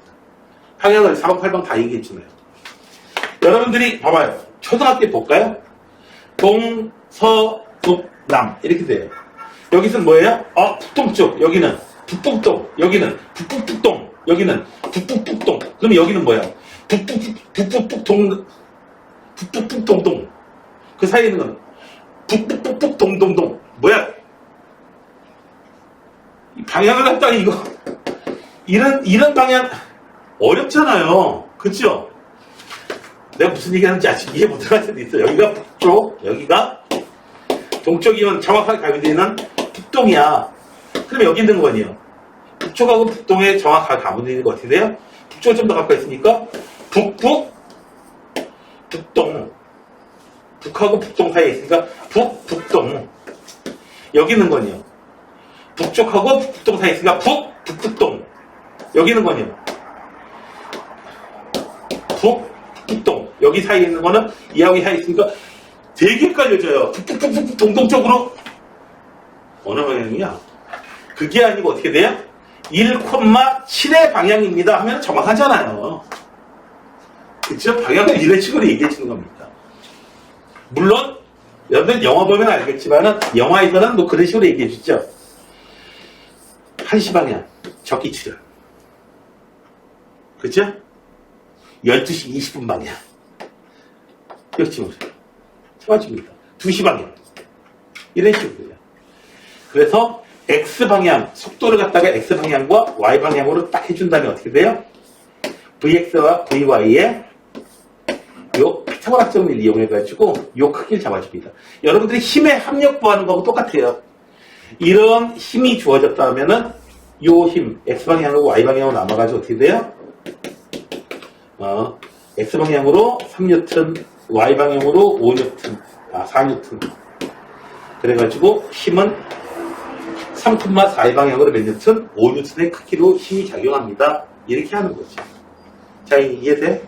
방향을 4번, 8번 다 얘기했잖아요. 여러분들이 봐봐요. 초등학교 볼까요? 동, 서, 북, 남 이렇게 돼요. 여기서는 뭐예요? 북동쪽, 여기는 북북동, 여기는 북북북동, 여기는 북북북동. 그럼 여기는 뭐야? 북북북동, 북북북동동. 그 사이에 있는 건 북북북북동동동. 뭐야? 이 방향을 갖다가 이거 이런 방향 어렵잖아요. 그렇죠? 내가 무슨 얘기하는지 아직 이해 못할 수도 있어. 여기가 북쪽, 여기가 동쪽이면 정확하게 가미되는 북동이야. 그럼 여기 있는 거 아니에요? 북쪽하고 북동에 정확하게 가미되는 거 어떻게 돼요? 북쪽은 좀 더 가까이 있으니까 북동. 북하고 북동 사이에 있으니까 북동. 여기 있는 거니요. 북쪽하고 북동 사이에 있으니까 북동. 여기 있는 거니요. 북동. 여기 사이에 있는 거는 이하고 이 사이에 있으니까 되게 헷갈려져요. 북동 쪽으로. 어느 방향이야? 그게 아니고 어떻게 돼요? 1,7의 방향입니다 하면 정확하잖아요. 그쵸? 방향을 이런 식으로 얘기해 주는 겁니다. 물론 여러분 영화 보면 알겠지만은 영화에서는 뭐 그런 식으로 얘기해 주죠. 1시 방향 적기 출현. 그쵸? 12시 20분 방향. 그렇지 보세요. 맞습니다. 2시 방향. 이런 식으로요. 그래서 X방향, 속도를 갖다가 X방향과 Y방향으로 딱 해준다면 어떻게 돼요? VX와 VY의 요 피타고라스 정리를 이용해가지고 요 크기를 잡아줍니다. 여러분들이 힘의 합력 구하는 거하고 똑같아요. 이런 힘이 주어졌다 하면은 요 힘, X방향으로 Y방향으로 남아가지고 어떻게 돼요? X방향으로 3N, Y방향으로 5N, 4N. 그래가지고 힘은 3,4의 방향으로 몇 뉴턴? 5뉴턴의 크기로 힘이 작용합니다. 이렇게 하는 거죠. 자, 이해돼?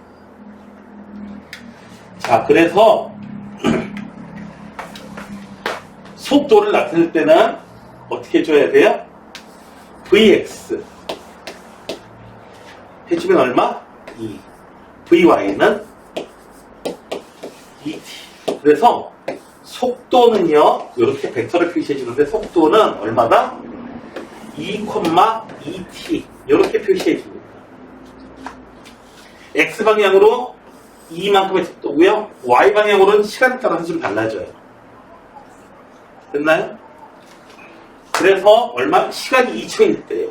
자, 그래서 속도를 나타낼 때는 어떻게 해줘야 돼요? Vx 해주면 얼마? 2. Vy는 2t. 그래서 속도는요, 이렇게 벡터를 표시해 주는데 속도는 얼마다? 2,2t 이렇게 표시해 줍니다. X방향으로 2만큼의 속도고요. Y방향으로는 시간에 따라서 좀 달라져요. 됐나요? 그래서 얼마? 시간이 2초일 때예요.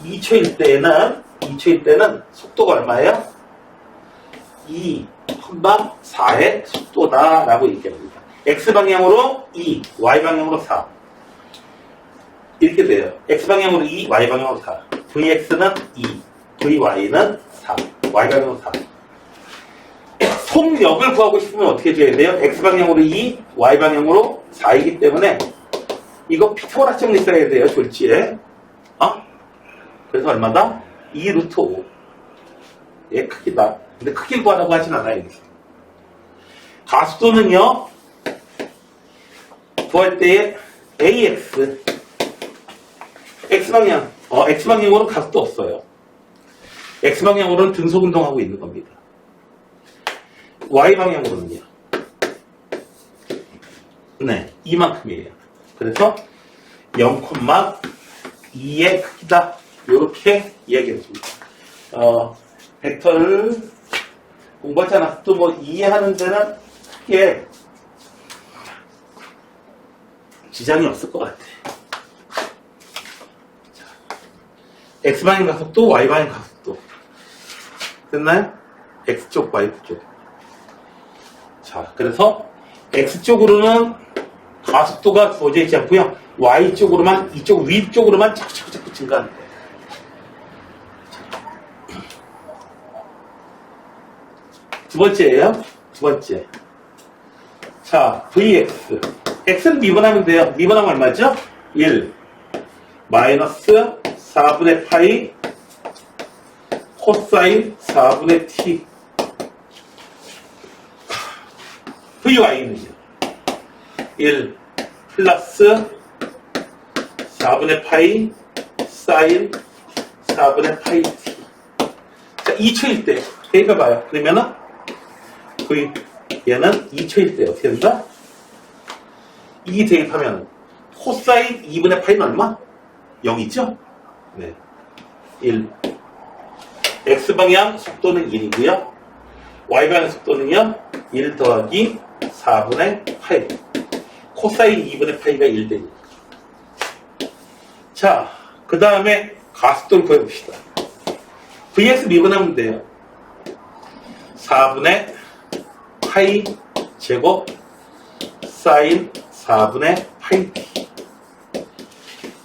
2초일 때는 속도가 얼마예요? 2,4의 속도다라고 얘기합니다. X방향으로 2, Y방향으로 4. 이렇게 돼요. X방향으로 2, Y방향으로 4. VX는 2, VY는 4. Y방향으로 4. 속력을 구하고 싶으면 어떻게 해줘야 돼요? X방향으로 2, Y방향으로 4이기 때문에 이거 피타고라스 정리 써야 돼요. 졸지에. 그래서 얼마다? 2 루트 5. 얘 크기다. 근데 크기를 구하라고 하진 않아요. 가속도는요, 구할 때에 AX, X방향, X방향으로는 가속도 없어요. X방향으로는 등속 운동하고 있는 겁니다. Y방향으로는요, 네, 이만큼이에요. 그래서 0,2의 크기다. 이렇게 이야기했습니다. 벡터를 공부하지 않았어도 뭐 이해하는 데는 크게 지장이 없을 것 같아. X방향 가속도, Y방향 가속도. 됐나요? X쪽, Y쪽. 자, 그래서 X쪽으로는 가속도가 주어져 있지 않고요. Y쪽으로만, 이쪽 위쪽으로만 자꾸 증가하는 거예요. 두 번째예요. 두 번째. 자, Vx. X는 미분하면 돼요. 미분하면 얼마죠? 1. 마이너스 4분의 파이 코사인 4분의 t. Vy는요. 1 플러스 4분의 파이 사인 4분의 파이 t. 자, 2초일 때 대입해봐요. 그러면은 얘는 2초일 때 어떻게 된다? 2 대입하면 코사인 2분의 파이는 얼마? 0이죠? 네. 1. X방향 속도는 1이고요. Y방향 속도는요. 1 더하기 4분의 파이. 코사인 2분의 파이가 1 되니까. 자, 그 다음에 가속도를 구해봅시다. Vx 미분하면 돼요. 4분의 파이 제곱 사인 4분의 파이 t.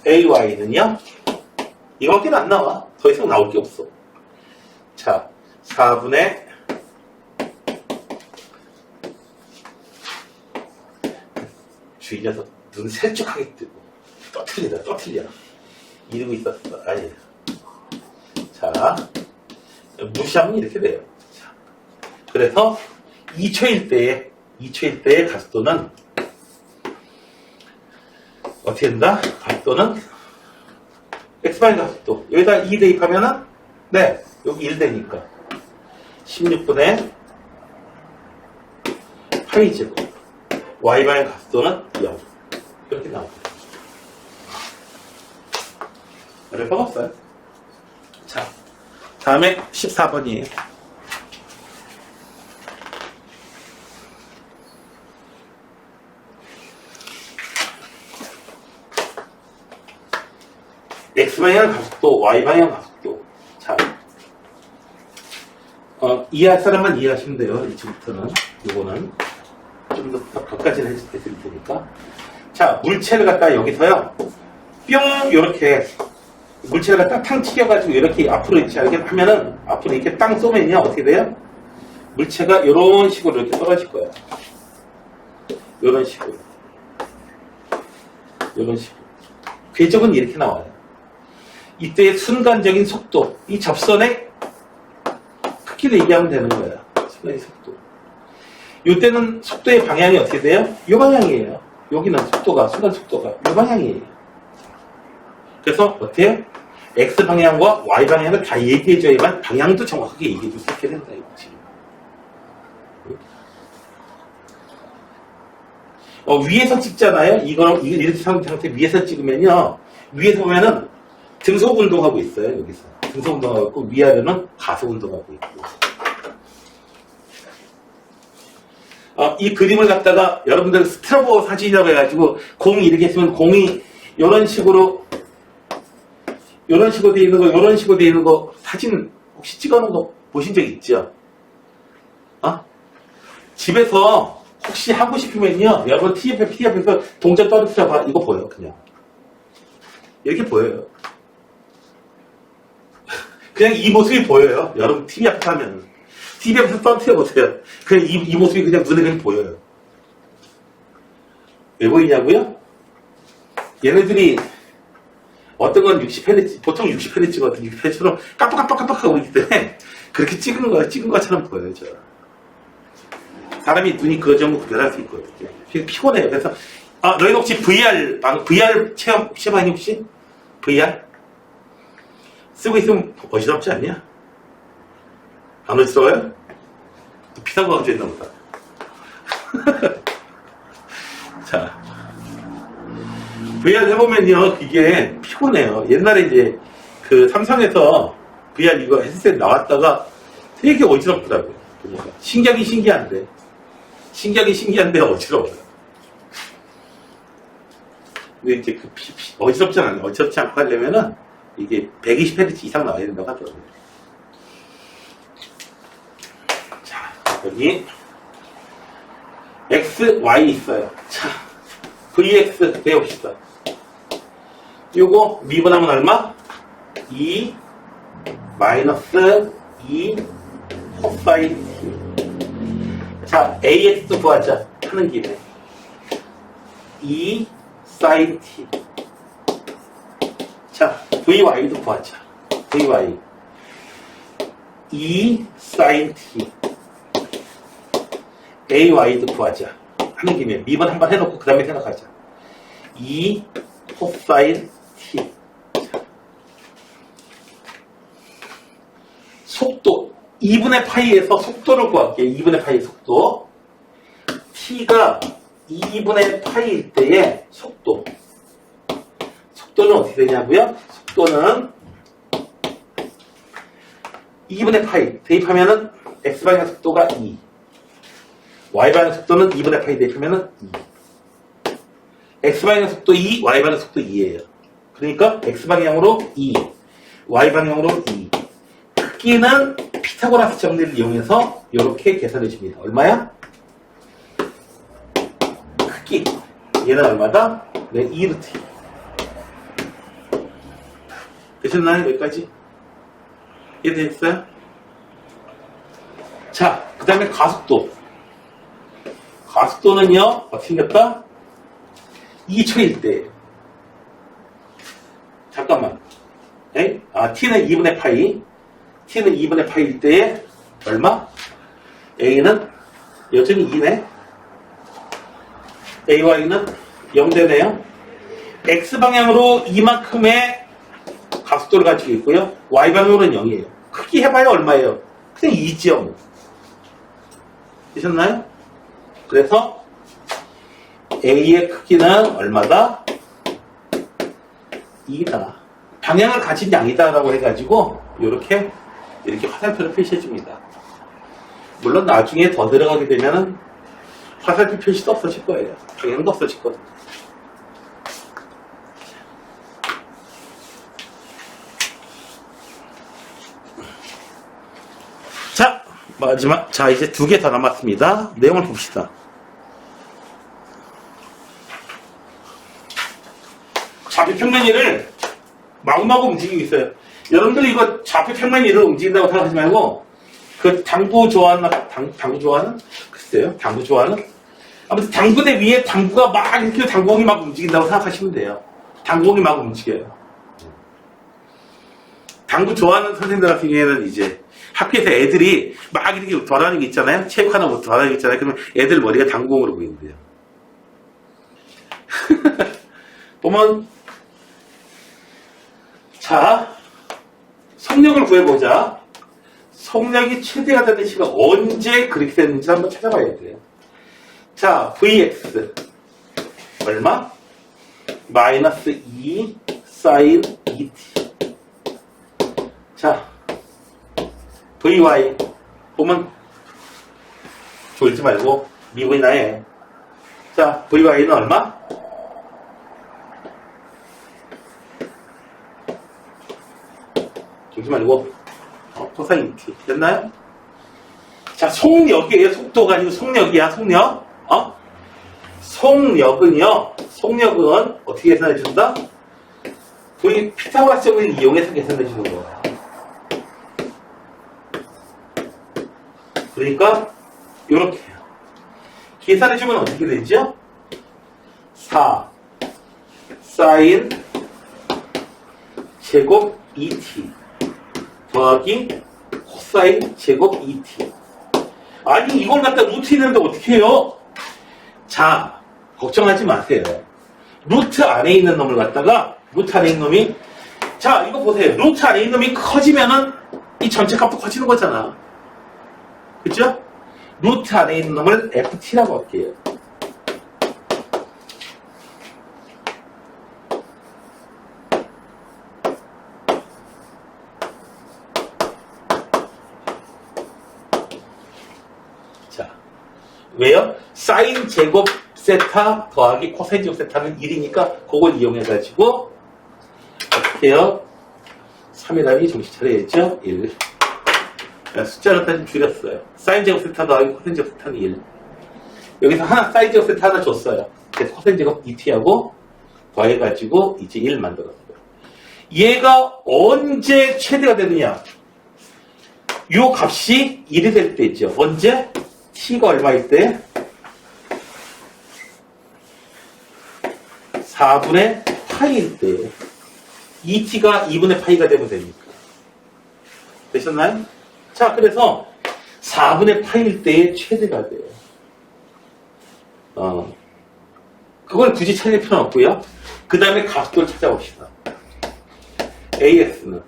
AY는요. 이거밖에 안 나와. 더 이상 나올 게 없어. 자, 4분의 주의자서 눈 세쭉하게 뜨고 또 틀려 이러고 있었어. 아니에요. 자, 무시하면 이렇게 돼요. 자, 그래서 2초일 때의 가속도는 어떻게 된다? 가속도는 X방향 가속도. 여기다 2 대입하면은, 네, 여기 1 되니까. 16분의 파이 제곱. Y방향 가속도는 0. 이렇게 나옵니다. 어려울 거 없어요. 자, 다음에 14번이에요. X방향 가속도, Y방향 가속도. 자, 이해할 사람만 이해하시면 돼요. 이쯤부터는. 요거는. 좀 더 끝까지는 해드릴 테니까. 자, 물체를 갖다 여기서요. 뿅! 요렇게. 물체를 갖다 탕 튀겨가지고 이렇게 앞으로 이렇게 하면은, 앞으로 이렇게 땅 쏘면요. 어떻게 돼요? 물체가 요런 식으로 이렇게 떨어질 거예요. 요런 식으로. 요런 식으로. 궤적은 이렇게 나와요. 이때의 순간적인 속도, 이 접선의 크기를 얘기하면 되는 거예요. 순간의 속도. 이때는 속도의 방향이 어떻게 돼요? 이 방향이에요. 여기는 속도가, 순간 속도가 이 방향이에요. 그래서 어때요? X방향과 Y방향을 다 얘기해줘야만 방향도 정확하게 얘기해줄 수 있게 된다. 이거지. 위에서 찍잖아요. 이거랑 이렇게 상태 위에서 찍으면요. 위에서 보면은 등속 운동하고 있어요. 여기서 등속 운동하고 있고 위아래는 가속 운동하고 있고. 이 그림을 갖다가 여러분들 스트로보 사진이라고 해가지고 공이 이렇게 있으면 공이 이런 식으로 돼 있는 거, 이런 식으로 돼 있는 거 사진 혹시 찍어놓은 거 보신 적 있죠? 집에서 혹시 하고 싶으면요, 여러분 TF에서 동전 떨어뜨려봐. 이거 보여요, 그냥. 이렇게 보여요. 그냥 이 모습이 보여요. 여러분 TV 앞에서 하면. TV 앞에서 떨어뜨려보세요. 그냥 이 모습이 그냥 눈에 그냥 보여요. 왜 보이냐고요? 얘네들이 어떤 건 60Hz, 보통 60Hz거든요. 60Hz처럼 깜빡깜빡깜빡하고 있기 때문에 그렇게 찍은 것처럼 보여요. 사람이 눈이 그 정도 구별할 수 있거든요. 피곤해요. 그래서 너희는 혹시 VR 체험 혹시 많이 혹시? VR? 쓰고 있으면 어지럽지 않냐? 안 어지러워요? 비싼 거 가지고 있나 보다. 자, VR 해보면요, 이게 피곤해요. 옛날에 이제 그 삼성에서 VR 이거 헤드셋 나왔다가 되게 어지럽더라고요. 그러니까 신기하긴 신기한데 어지러워요. 근데 이제 어지럽지 않아요. 어지럽지 않고 하려면은 이게 120Hz 이상 나와야 된다고 하더라고요. 자, 여기 X, Y 있어요. 자, VX 배웁시다. 요거 미분하면 얼마? 2 마이너스 2 코사인 T. 자, AX도 구하자. 하는 김에 2 사인 T. 자, VY도 구하자. VY 2 사인 T. AY도 구하자. 하는 김에 미분 한번 해놓고 그 다음에 생각하자. 2 코사인 T. 속도 2분의 파이에서 속도를 구할게요. 2분의 파이 속도. T가 2분의 파이일 때의 속도는 어떻게 되냐고요? 속도는 2분의 파이 대입하면은 X방향 속도가 2, Y방향 속도는 2분의 파이 대입하면은 2. X방향 속도 2, Y방향 속도 2예요. 그러니까 X방향으로 2, Y방향으로 2. 크기는 피타고라스 정리를 이용해서 이렇게 계산해 줍니다. 얼마야? 크기. 얘는 얼마다? 네, 2루트. 되셨나요? 여기까지? 이해되셨어요? 자, 그 다음에 가속도. 가속도는요, 어떻게 생겼다? 2초일 때. 잠깐만. 에? T는 2분의 파이. T는 2분의 파이일 때에 얼마? A는 여전히 2네. AY는 0되네요. X방향으로 이만큼의 가속도를 가지고 있고요. Y방향으로는 0이에요. 크기 해봐야 얼마예요? 그냥 2죠. 되셨나요? 그래서 A의 크기는 얼마다? 2다. 방향을 가진 양이다라고 해가지고 이렇게 화살표를 표시해줍니다. 물론 나중에 더 들어가게 되면은 화살표 표시도 없어질 거예요. 방향도 없어지거든요. 자, 마지막. 자, 이제 2개 더 남았습니다. 내용을 봅시다. 좌표 평면이를 마구마구 움직이고 있어요. 여러분들이 이거 좌표 평면이를 움직인다고 생각하지 말고, 그 당구 좋아하는, 당구 좋아하는? 글쎄요, 당구 좋아하는? 아무튼 당구대 위에 당구가 막 이렇게 당구공이 막 움직인다고 생각하시면 돼요. 당구공이 막 움직여요. 당구 좋아하는 선생님들 같은 경우에는 이제 학교에서 애들이 막 이렇게 돌아다니는 게 있잖아요. 체육하나 뭐 돌아다니는 게 있잖아요. 그러면 애들 머리가 당구공으로 보이는데요. 보면, 자, 속력을 구해보자. 속력이 최대가 되는 시간 언제 그렇게 됐는지 한번 찾아봐야 돼요. 자, Vx 얼마? 마이너스 2 사인 2t. 자, Vy 보면 졸지 말고 미분이나 해. 자, Vy는 얼마? 졸지 말고 코사인 2t. 됐나요? 자, 속력이에요. 속도가 아니고 속력이야. 속력. 속력은 어떻게 계산해 준다? 우리 피타고라스 정리를 이용해서 계산해 주는 거예요. 그러니까 이렇게 해요. 계산해 주면 어떻게 되죠? 4 사인 제곱 2t 더하기 코사인 제곱 2t. 아니 이걸 갖다 루트 있는데 어떻게 해요? 자, 걱정하지 마세요. 루트 안에 있는 놈을 갖다가 루트 안에 있는 놈이 자 이거 보세요. 루트 안에 있는 놈이 커지면은 이 전체 값도 커지는 거잖아. 그죠? 루트 안에 있는 놈을 ft라고 할게요. 자, 왜요? 사인 제곱 세타 더하기 코사인 제곱 세타는 1이니까 그걸 이용해가지고 어떻게 해요? 3이라니 정신 차려야죠? 1. 숫자를 다시 줄였어요. 사인 제곱 세타 더하기 코사인 제곱 세타는 1. 여기서 하나 사인 제곱 세타 하나 줬어요. 그래서 코사인 제곱 2t하고 더해가지고 이제 1 만들었어요. 얘가 언제 최대가 되느냐? 요 값이 1이 될 때 있죠. 언제? t가 얼마일 때? 4분의 파이일 때 2t가 2분의 파이가 되면 됩니까? 되셨나요? 자, 그래서 4분의 파이일 때의 최대가 돼요. 그걸 굳이 찾을 필요는 없고요. 그 다음에 값을 찾아봅시다. AX는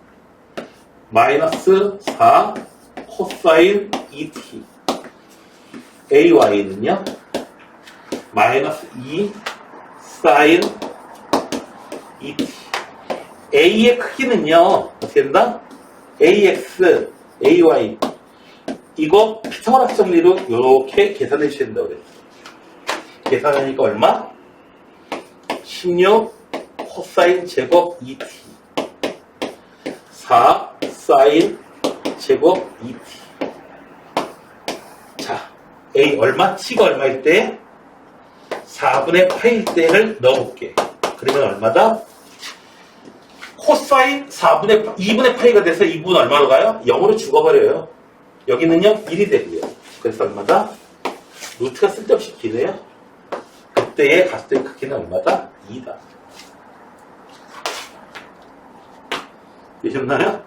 마이너스 4 코사인 2t AY는요 마이너스 2 사인 2t A의 크기는요 어떻게 된다? AX, AY 이거 피타고라스 정리로 이렇게 계산해 주셔야 된다고 그랬어요. 계산하니까 얼마? 16 코사인 제곱 2t 4 사인 제곱 2t 자 A 얼마? t가 얼마일 때? 4분의 파일 때를 넣어볼게. 그러면 얼마다? 코사인 2분의 파이가 돼서 2분은 얼마로 가요? 0으로 죽어버려요. 여기는요 1이 되고요. 그래서 얼마다? 루트가 쓸데없이 기네요. 그때의 값의 크기는 얼마다? 2다. 되셨나요?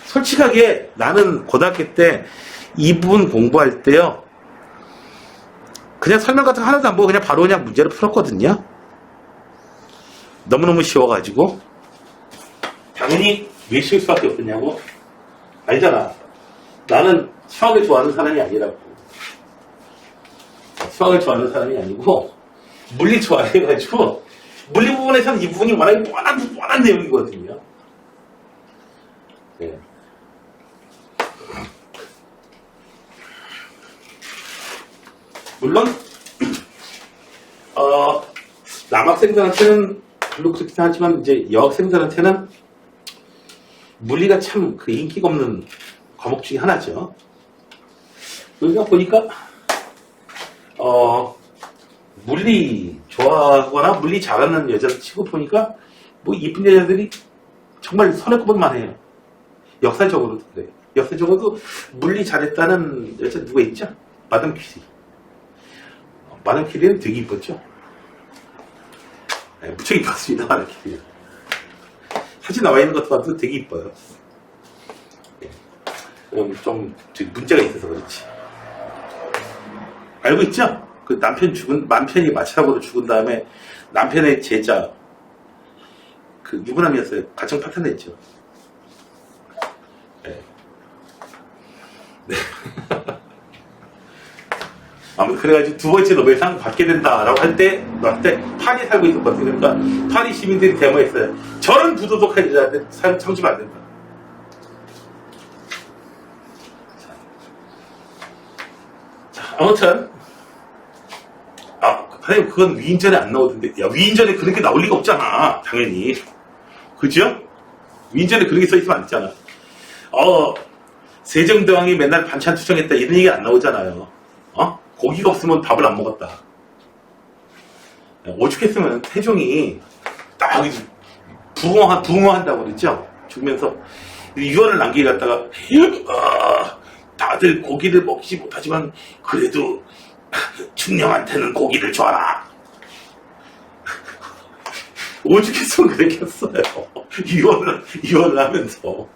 솔직하게 나는 고등학교 때 이 부분 공부할 때요 그냥 설명 같은 거 하나도 안 보고 그냥 바로 그냥 문제를 풀었거든요. 너무너무 쉬워가지고 당연히 왜 쉬울 수밖에 없겠냐고. 아니잖아. 나는 수학을 좋아하는 사람이 아니라고. 수학을 좋아하는 사람이 아니고 물리 좋아해가지고 물리 부분에서는 이 부분이 워낙 뻔한 내용이거든요. 네. 물론 남학생들한테는 별로 그렇긴 하지만 이제 여학생들한테는 물리가 참 그 인기가 없는 과목 중에 하나죠. 여기가 보니까 물리 좋아하거나 물리 잘하는 여자들 치고 보니까 뭐 이쁜 여자들이 정말 손에 꼽을만 해요. 역사적으로도 그래요. 역사적으로도 물리 잘했다는 여자 누가 있죠? 마담 퀴리. 마담 퀴리는 되게 이뻤죠? 네, 무척 이뻤습니다. 마담 퀴리. 사진 나와 있는 것도 봐도 되게 이뻐요. 네. 좀 문제가 있어서 그렇지. 알고 있죠? 그 남편이 마취라고도 죽은 다음에 남편의 제자, 그 유부남이었어요. 가정 파탄냈죠. 네. 네. 아무튼 그래가지고 두 번째 노벨상 받게 된다라고 할 때 파리 살고 있었거든요. 그러니까 파리 시민들이 데모했어요. 저런 부도덕한 여자한테 참지면 안 된다. 자, 아무튼 선생님 그건 위인전에 안 나오던데. 야, 위인전에 그런 게 나올 리가 없잖아. 당연히. 그죠? 위인전에 그런 게 써있으면 안 되잖아. 세종대왕이 맨날 반찬 투정했다 이런 얘기 안 나오잖아요. 고기가 없으면 밥을 안 먹었다. 오죽했으면 태종이 딱 부흥한다고 그랬죠. 죽으면서 유언을 남기게 갔다가 다들 고기를 먹지 못하지만 그래도 중령한테는 고기를 줘라. 오죽했으면 그랬겠어요. 유언을 하면서.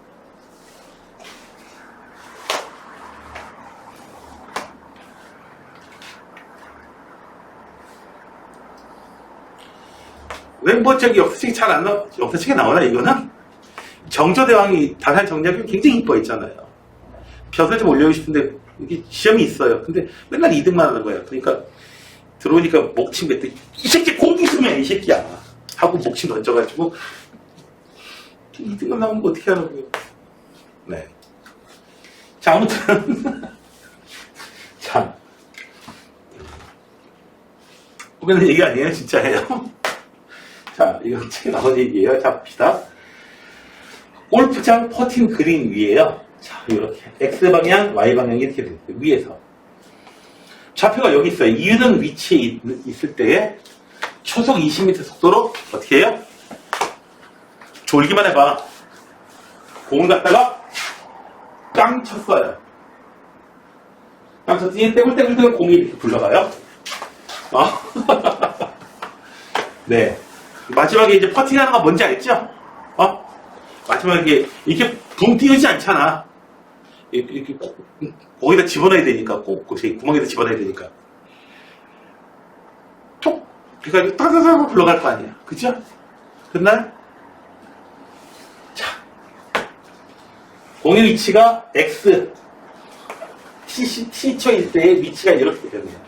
왜 뭐 저기 역사책이 잘 안 나와? 역사책에 나오나 이거는? 정조대왕이 다산 정략이 굉장히 이뻐했잖아요. 벼슬 좀 올려고 싶은데 이게 시험이 있어요. 근데 맨날 2등만 하는 거예요. 그러니까 들어오니까 목침 뱉더니 이 새끼 공기수면 이 새끼야 하고 목침 던져가지고 2등만 나오면 어떻게 하라고요. 네. 자, 아무튼 참 보면은 얘기 아니에요, 진짜예요. 자, 이건 책에 나온 얘기예요. 자, 봅시다. 골프장 퍼팅 그린 위에요. 자, 이렇게 X방향, Y방향이 이렇게 됐어요. 위에서. 좌표가 여기 있어요. 이유는 위치에 있을 때에 초속 20m 속도로 어떻게 해요? 졸기만 해봐. 공을 갖다가 깡 쳤어요. 깡 쳤더니 떼굴떼굴떼굴 공이 이렇게 굴러가요. 네. 마지막에 이제 퍼팅하는 거 뭔지 알죠? 마지막에 이렇게 붕 띄우지 않잖아. 이렇게 거기다 집어넣어야 되니까, 꼭 구멍에다 집어넣어야 되니까. 톡! 그러니까 따다다다 굴러갈 거 아니야. 그죠? 그날, 자, 공의 위치가 X, T초일 때의 위치가 이렇게 되네요.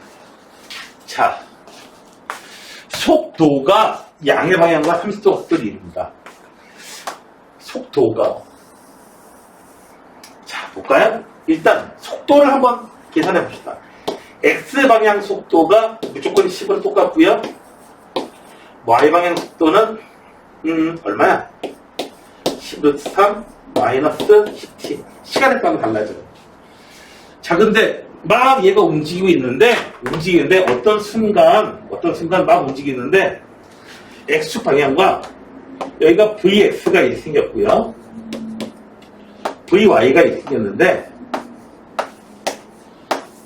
자, 속도가 양의 방향과 30도 각도를 이룹니다. 속도가. 자, 볼까요? 일단, 속도를 한번 계산해 봅시다. X방향 속도가 무조건 10으로 똑같고요. Y방향 속도는, 얼마야? 10루트3 마이너스 10t. 시간에 따라 달라져요. 자, 근데, 막 얘가 움직이는데 어떤 순간 막 움직이는데, X축 방향과 여기가 VX가 이렇게 생겼고요. VY가 이렇게 생겼는데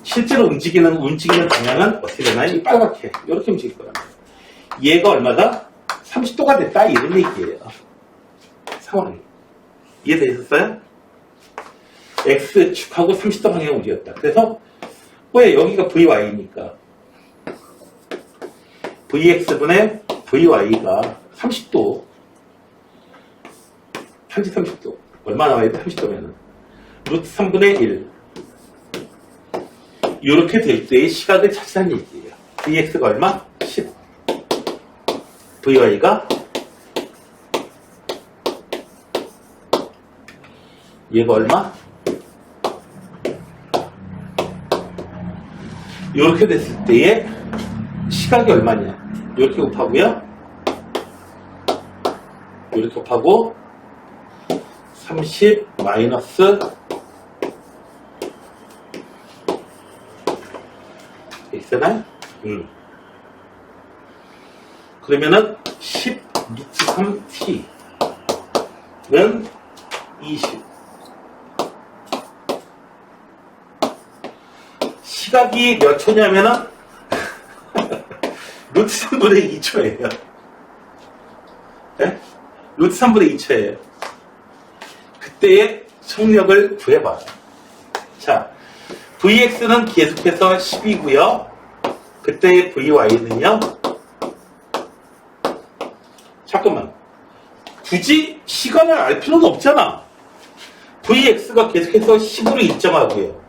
실제로 움직이는 방향은 어떻게 되나요? 이 빨갛게 이렇게 움직일 거예요. 얘가 얼마다? 30도가 됐다 이런 얘기예요. 상황이. 이해되셨어요? X축하고 30도 방향을 움직였다. 그래서 왜 여기가 VY니까 VX분의 VY가 30도 30도 얼마 나와야 돼? 30도면은 루트 3분의 1 이렇게 될 때의 시각을 찾으라는 얘기예요. VX가 얼마? 10 VY가 얘가 얼마? 이렇게 됐을 때의 시각이 얼마냐? 이렇게 곱하고요. 이렇게 곱하고 30 마이너스 X잖아요? 그러면은 10 루트 3t는 20 시각이 몇 초냐면은 루트 3분의 2초예요. 네? 루트 3분의 2초예요. 그때의 속력을 구해봐요. 자, VX는 계속해서 10이고요. 그때의 VY는요. 잠깐만. 굳이 시간을 알 필요는 없잖아. VX가 계속해서 10으로 일정하고요.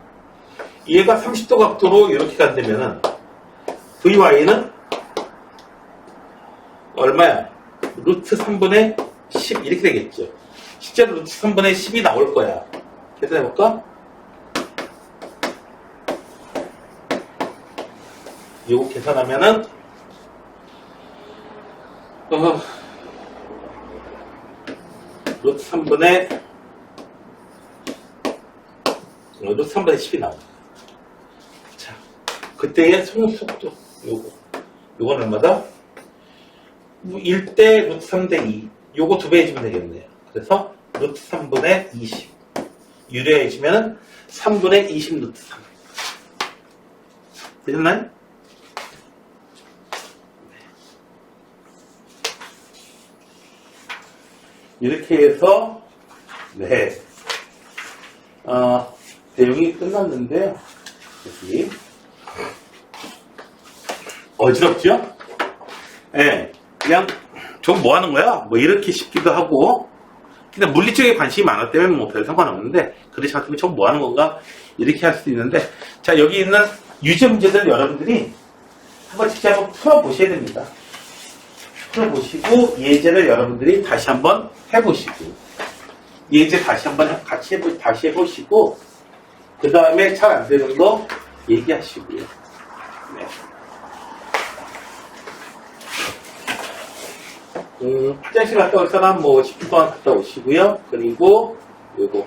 얘가 30도 각도로 이렇게 간다면은 VY는 얼마야? 루트 3분의 10 이렇게 되겠죠. 실제로 루트 3분의 10이 나올 거야. 계산해볼까? 이거 계산하면은 루트 3분의 10이 나와. 자, 그때의 속도 요건 얼마다? 1대 루트 3대 2 요거 2배 해주면 되겠네요. 그래서 루트 3분의 20 유리해지면 3분의 20 루트 3 되셨나요? 이렇게 해서 네 내용이 끝났는데요. 여기 어지럽죠? 네, 그냥 저건 뭐 하는 거야? 뭐 이렇게 싶기도 하고. 근데 물리 쪽에 관심이 많았다면 뭐 별 상관없는데, 그렇지 않으면 저건 뭐 하는 건가? 이렇게 할 수도 있는데, 자, 여기 있는 유제 문제들 여러분들이 한번 직접 한번 풀어보셔야 됩니다. 풀어보시고, 예제를 여러분들이 다시 한번 해보시고, 예제 다시 한번 다시 해보시고, 그 다음에 잘 안 되는 거 얘기하시고요. 네. 화장실 갔다 올 사람 뭐 10분 동안 갔다 오시고요. 그리고 요거